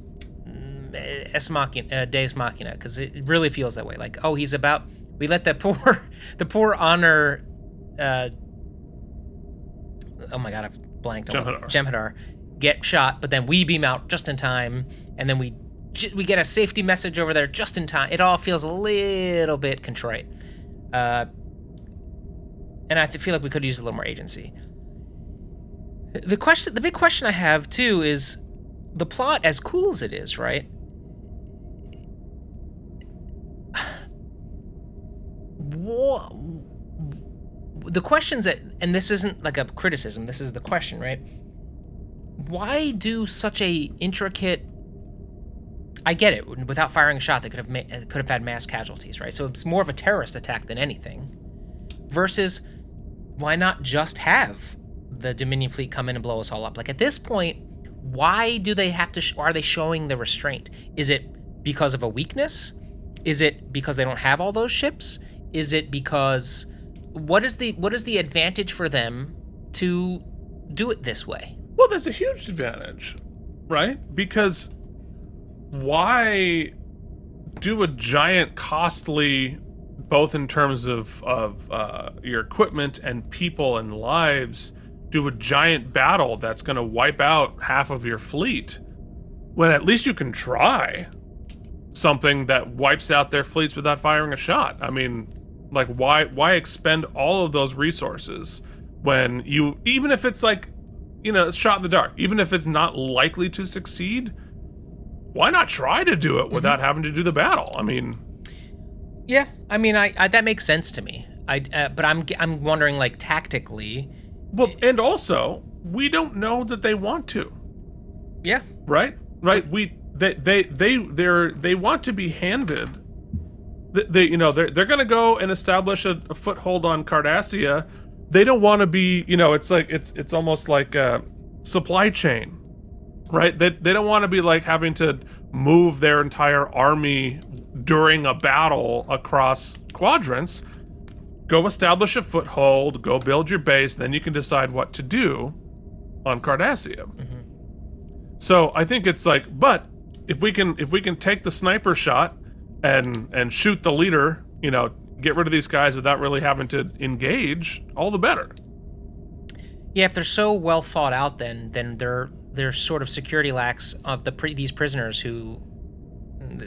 Deus Machina, because it really feels that way. Like, oh, we let the poor Honor, oh my god, I've blanked on Jem'Hadar get shot, but then we beam out just in time, and then we get a safety message over there just in time. It all feels a little bit contrite, and I feel like we could use a little more agency. The big question I have too is the plot, as cool as it is, right? The questions and this isn't like a criticism, this is the question, right? Why do such a intricate? I get it. Without firing a shot, they could have had mass casualties, right? So it's more of a terrorist attack than anything. Versus, why not just have the Dominion fleet come in and blow us all up? Like at this point, why do they have to? Are they showing the restraint? Is it because of a weakness? Is it because they don't have all those ships? Is it because what is the advantage for them to do it this way? Well, there's a huge advantage, right? Because why do a giant, costly, both in terms of your equipment and people and lives, do a giant battle that's going to wipe out half of your fleet, when at least you can try something that wipes out their fleets without firing a shot? I mean, like, why expend all of those resources when even if it's like, a shot in the dark, even if it's not likely to succeed, why not try to do it without having to do the battle? I mean, yeah, I mean, I that makes sense to me. But I'm wondering, like, tactically. Well, and also, we don't know that they want to. Yeah. Right. They want to be handed. They're going to go and establish a foothold on Cardassia. They don't want to be, it's like it's almost like a supply chain, right? They don't want to be like having to move their entire army during a battle across quadrants. Go establish a foothold, go build your base, then you can decide what to do on Cardassia. So I think it's like, but if we can take the sniper shot and shoot the leader, get rid of these guys without really having to engage, all the better. Yeah, if they're so well thought out, then they're sort of security lacks of these prisoners who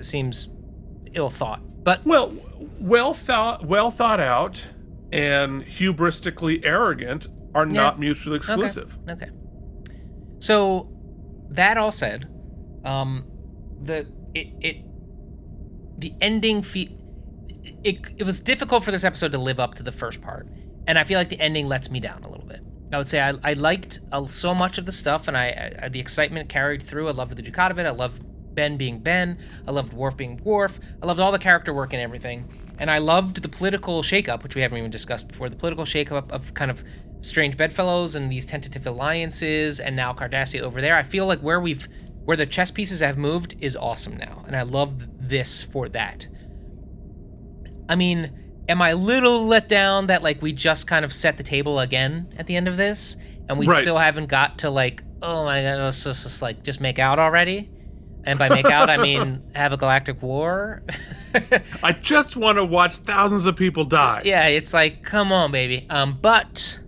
seems ill thought. But well thought out and hubristically arrogant are not mutually exclusive. Okay. So that all said, the ending it was difficult for this episode to live up to the first part, and I feel like the ending lets me down a little bit. I would say I liked so much of the stuff, and I the excitement carried through. I loved the Dukat of it. I loved Ben being Ben. I loved Worf being Worf. I loved all the character work and everything. And I loved the political shakeup, which we haven't even discussed before. The political shakeup of kind of strange bedfellows and these tentative alliances, and now Cardassia over there. I feel like where the chess pieces have moved is awesome now, and I love this for that. I mean, am I a little let down that like we just kind of set the table again at the end of this, and we still haven't got to like, oh my god, let's just make out already? And by make out, I mean have a galactic war. I just want to watch thousands of people die. Yeah, it's like, come on, baby. But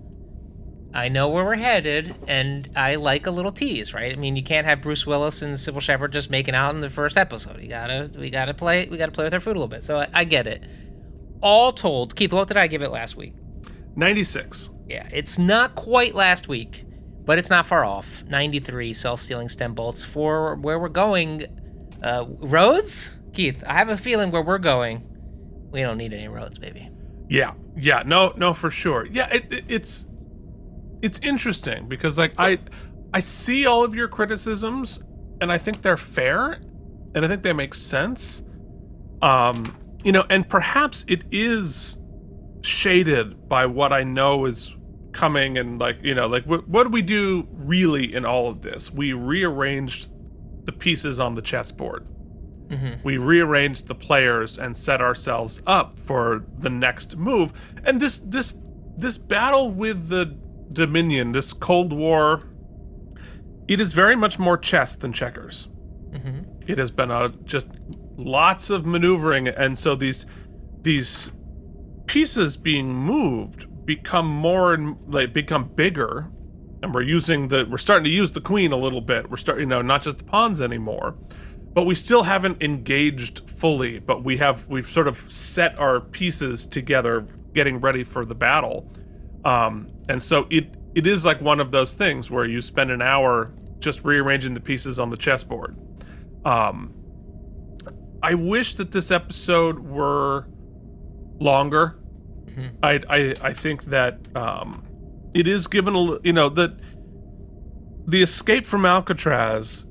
I know where we're headed, and I like a little tease, right? I mean, you can't have Bruce Willis and Sybil Shepherd just making out in the first episode. We gotta play with our food a little bit. So I get it. All told, Keith, what did I give it last week? 96. Yeah, it's not quite last week, but it's not far off. 93 self-stealing stem bolts for where we're going. Roads? Keith, I have a feeling where we're going, we don't need any roads, baby. Yeah, no, for sure. Yeah, it's interesting because like I see all of your criticisms and I think they're fair and I think they make sense. And perhaps it is shaded by what I know is coming and what do we do really in all of this? We rearranged the pieces on the chessboard. Mm-hmm. We rearranged the players and set ourselves up for the next move. And this battle with the Dominion, this Cold War, it is very much more chess than checkers. Mm-hmm. It has been just lots of maneuvering, and so these pieces being moved become bigger, and we're starting to use the queen a little bit. We're starting, not just the pawns anymore. But we still haven't engaged fully, but we've sort of set our pieces together, getting ready for the battle. And so it is like one of those things where you spend an hour just rearranging the pieces on the chessboard. I wish that this episode were longer. Mm-hmm. I think that it is given that the escape from Alcatraz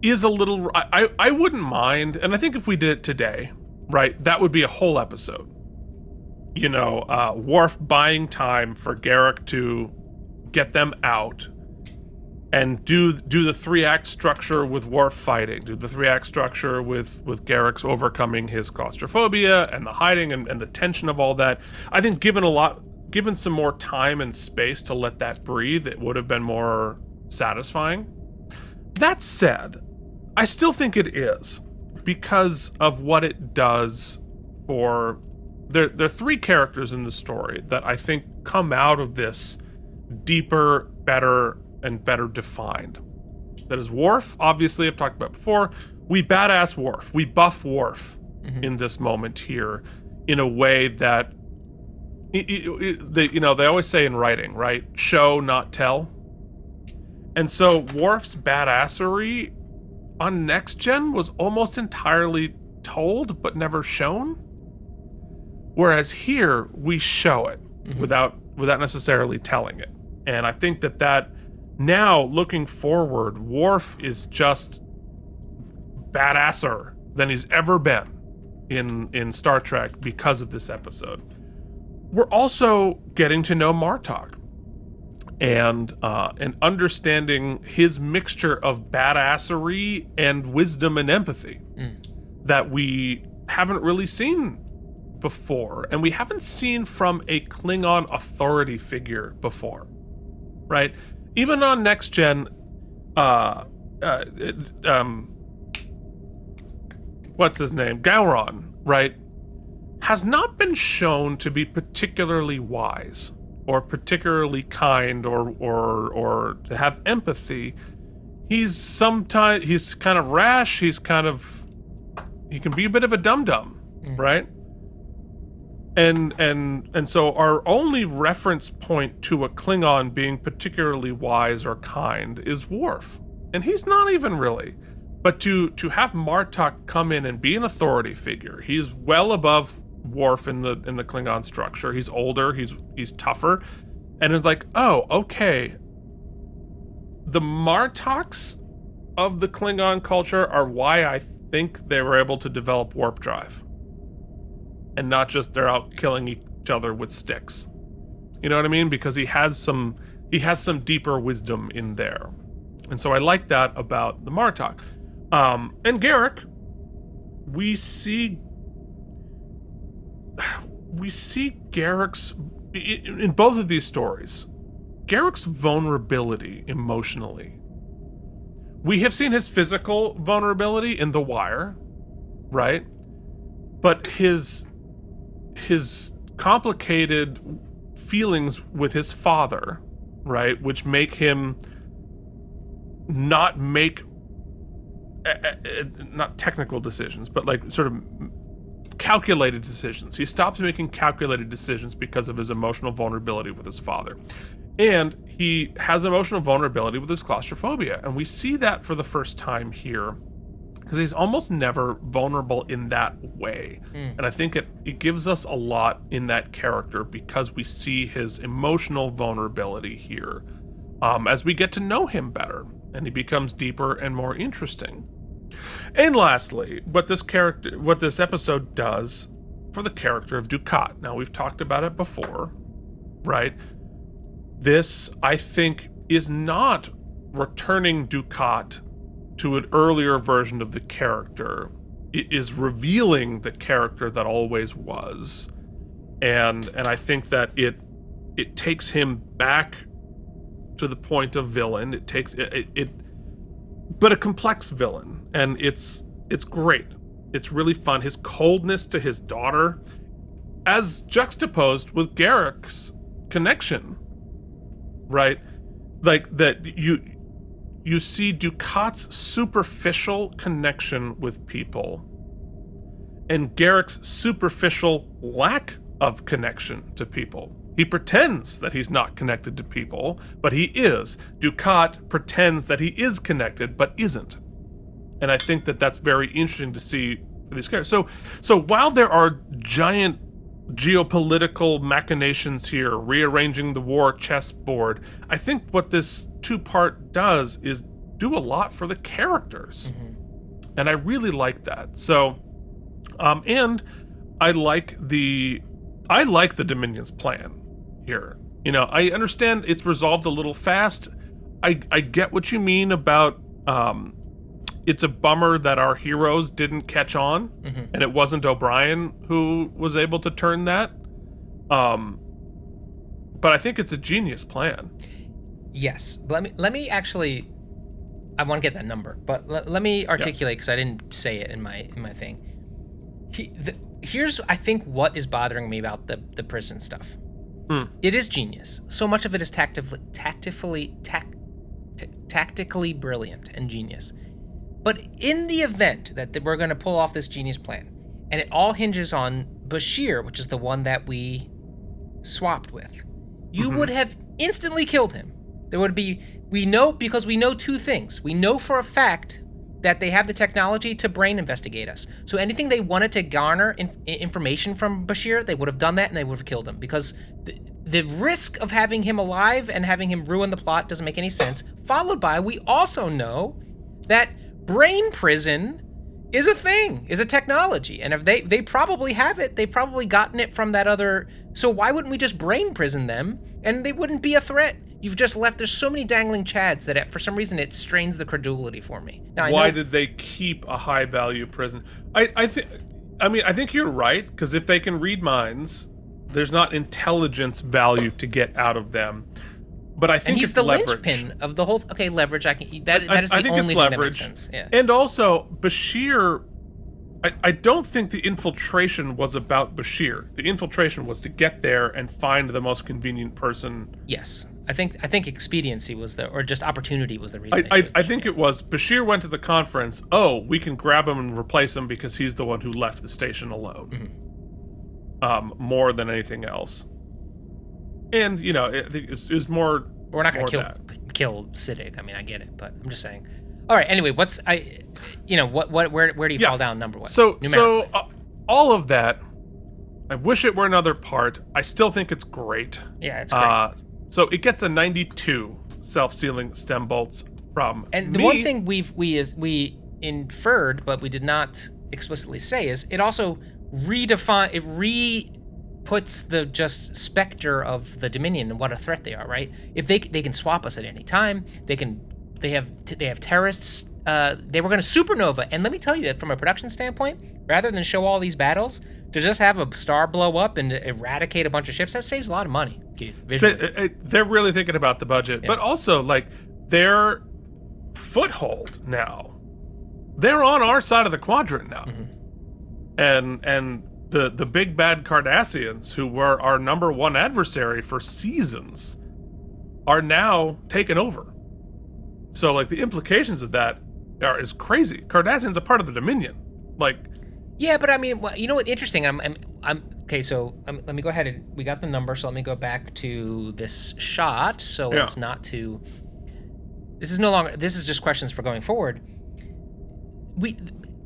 is a little. I wouldn't mind, and I think if we did it today, right, that would be a whole episode. Worf buying time for Garak to get them out, and do the 3-act structure with Worf fighting, do the 3-act structure with Garak's overcoming his claustrophobia and the hiding and the tension of all that. I think given some more time and space to let that breathe, it would have been more satisfying. That said, I still think it is because of what it does for. There are 3 characters in the story that I think come out of this deeper, better, and better defined. That is Worf, obviously, I've talked about before. We badass Worf. We buff Worf in this moment here in a way that they always say in writing, right? Show, not tell. And so Worf's badassery on Next Gen was almost entirely told but never shown. Whereas here we show it without necessarily telling it. And I think that now looking forward, Worf is just badasser than he's ever been in Star Trek because of this episode. We're also getting to know Martok and understanding his mixture of badassery and wisdom and empathy that we haven't really seen before, and we haven't seen from a Klingon authority figure before, right? Even on Next Gen, what's his name? Gowron, right? Has not been shown to be particularly wise or particularly kind or to have empathy. He's kind of rash. He can be a bit of a dum-dum, right? And so our only reference point to a Klingon being particularly wise or kind is Worf. And he's not even really. But to have Martok come in and be an authority figure, he's well above Worf in the Klingon structure. He's older, he's tougher. And it's like, oh, okay. The Martoks of the Klingon culture are why I think they were able to develop warp drive. And not just they're out killing each other with sticks. You know what I mean? Because he has some deeper wisdom in there. And so I like that about the Martok. And Garak, we see Garak's, in both of these stories, Garak's vulnerability emotionally we have seen his physical vulnerability in The Wire, right? But his complicated feelings with his father, right, which make him not make not technical decisions, but like sort of calculated decisions. He stops making calculated decisions because of his emotional vulnerability with his father. And he has emotional vulnerability with his claustrophobia. And we see that for the first time here, because he's almost never vulnerable in that way. And I think it gives us a lot in that character because we see his emotional vulnerability here as we get to know him better, and he becomes deeper and more interesting. And lastly, what this episode does for the character of Dukat. Now, we've talked about it before, right? This, I think, is not returning Dukat to an earlier version of the character. It is revealing the character that always was. And I think that it takes him back to the point of villain. It takes but a complex villain, and it's great. It's really fun. His coldness to his daughter, as juxtaposed with Garak's connection, right? Like that you see Dukat's superficial connection with people and Garak's superficial lack of connection to people. He pretends that he's not connected to people, but he is. Dukat pretends that he is connected, but isn't. And I think that that's very interesting to see for these characters. So while there are giant geopolitical machinations here, rearranging the war chessboard, I think what this two-part does is do a lot for the characters. And I really like that. So, and I like the Dominion's plan here. You know, I understand it's resolved a little fast. I get what you mean about it's a bummer that our heroes didn't catch on, and it wasn't O'Brien who was able to turn that. But I think it's a genius plan. Yes. Let me actually, I want to get that number, but let me articulate, because I didn't say it in my thing. Here's, I think, what is bothering me about the prison stuff. It is genius. So much of it is tactically brilliant and genius. But in the event that we're going to pull off this genius plan, and it all hinges on Bashir, which is the one that we swapped with, you would have instantly killed him. There would be, we know two things. We know for a fact that they have the technology to brain investigate us. So anything they wanted to garner information from Bashir, they would have done that, and they would have killed him, because the risk of having him alive and having him ruin the plot doesn't make any sense. Followed by, we also know that brain prison is a thing, is a technology. And if they probably have it, they've probably gotten it from that other. So why wouldn't we just brain prison them and they wouldn't be a threat? You've just left, there's so many dangling chads that for some reason it strains the credulity for me. Now, why did they keep a high value prison? I think you're right, because if they can read minds, there's not intelligence value to get out of them. But I think and he's it's the leverage. Linchpin of the whole. Okay, leverage. That is the only thing that makes sense. Yeah. And also, Bashir, I don't think the infiltration was about Bashir. The infiltration was to get there and find the most convenient person. Yes, I think expediency was or just opportunity was the reason. I think it was Bashir went to the conference. Oh, we can grab him and replace him because he's the one who left the station alone. More than anything else. And, you know, it was more. We're not going to kill Siddig. I mean, I get it, but I'm just saying. All right. Anyway, where do you fall down number one? So all of that. I wish it were another part. I still think it's great. Yeah, it's great. So it gets a 92 self-sealing stem bolts from And the me. one thing we inferred, but we did not explicitly say, is it also puts the just specter of the Dominion and what a threat they are, right? If they can swap us at any time, they have terrorists. They were going to supernova, and let me tell you that from a production standpoint, rather than show all these battles, to just have a star blow up and eradicate a bunch of ships, that saves a lot of money, Keith, visually. They're really thinking about the budget, but also like they're foothold now. They're on our side of the quadrant now. And the big bad Cardassians, who were our number one adversary for seasons, are now taken over. So like the implications of that is crazy. Cardassians are part of the Dominion. Like, yeah, but I mean, well, you know what? Interesting. I'm okay. So let me go ahead and we got the number. So let me go back to this shot. So it's not to. This is no longer. This is just questions for going forward.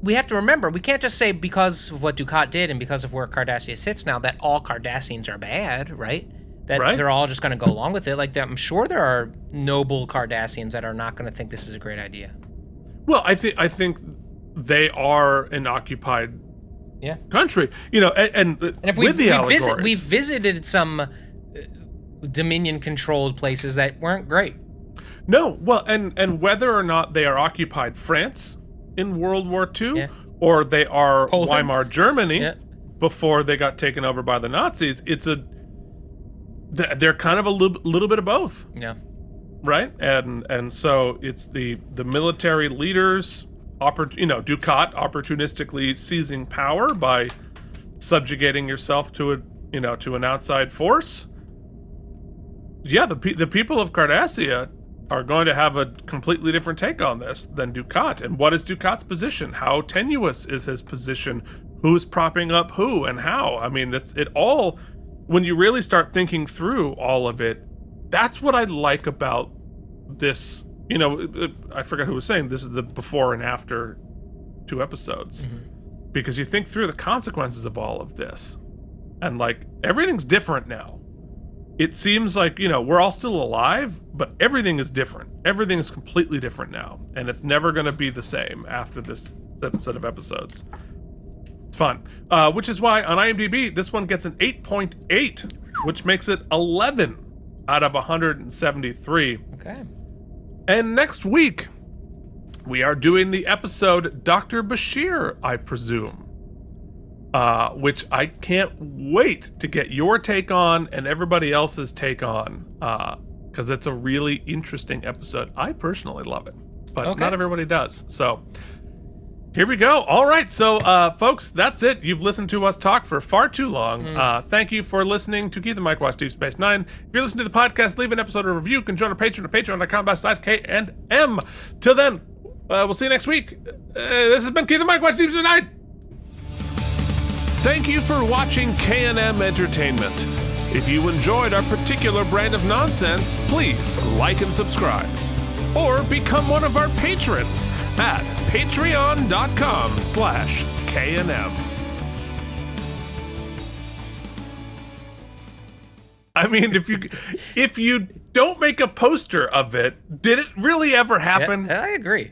We have to remember, we can't just say because of what Dukat did and because of where Cardassia sits now that all Cardassians are bad, right? That they're all just going to go along with it. Like, I'm sure there are noble Cardassians that are not going to think this is a great idea. Well, I think they are an occupied country, and if with the allegories. We've visited some Dominion-controlled places that weren't great. No, well, and whether or not they are occupied France in World War II, or they are Poland. Weimar Germany before they got taken over by the Nazis, they're kind of a little bit of both. Yeah. Right? And so it's the military leaders, Dukat opportunistically seizing power by subjugating yourself to an outside force. Yeah, the people of Cardassia are going to have a completely different take on this than Dukat. And what is Dukat's position? How tenuous is his position? Who's propping up who and how? I mean, it all, when you really start thinking through all of it, that's what I like about this. I forgot who was saying this is the before and after 2 episodes. Because you think through the consequences of all of this. And like, everything's different now. It seems like, we're all still alive, but everything is different. Everything is completely different now. And it's never going to be the same after this set of episodes. It's fun. Which is why on IMDb, this one gets an 8.8, which makes it 11 out of 173. Okay. And next week, we are doing the episode Dr. Bashir, I presume. Which I can't wait to get your take on and everybody else's take on, because it's a really interesting episode. I personally love it, but not everybody does. So here we go. All right, so folks, that's it. You've listened to us talk for far too long. Thank you for listening to Keith and Mike Watch Deep Space Nine. If you're listening to the podcast, leave an episode or review. You can join our Patreon at patreon.com/K&M. Till then, we'll see you next week. This has been Keith and Mike Watch Deep Space Nine. Thank you for watching K&M Entertainment. If you enjoyed our particular brand of nonsense, please like and subscribe. Or become one of our patrons at patreon.com/K&M. I mean, if you don't make a poster of it, did it really ever happen? Yeah, I agree.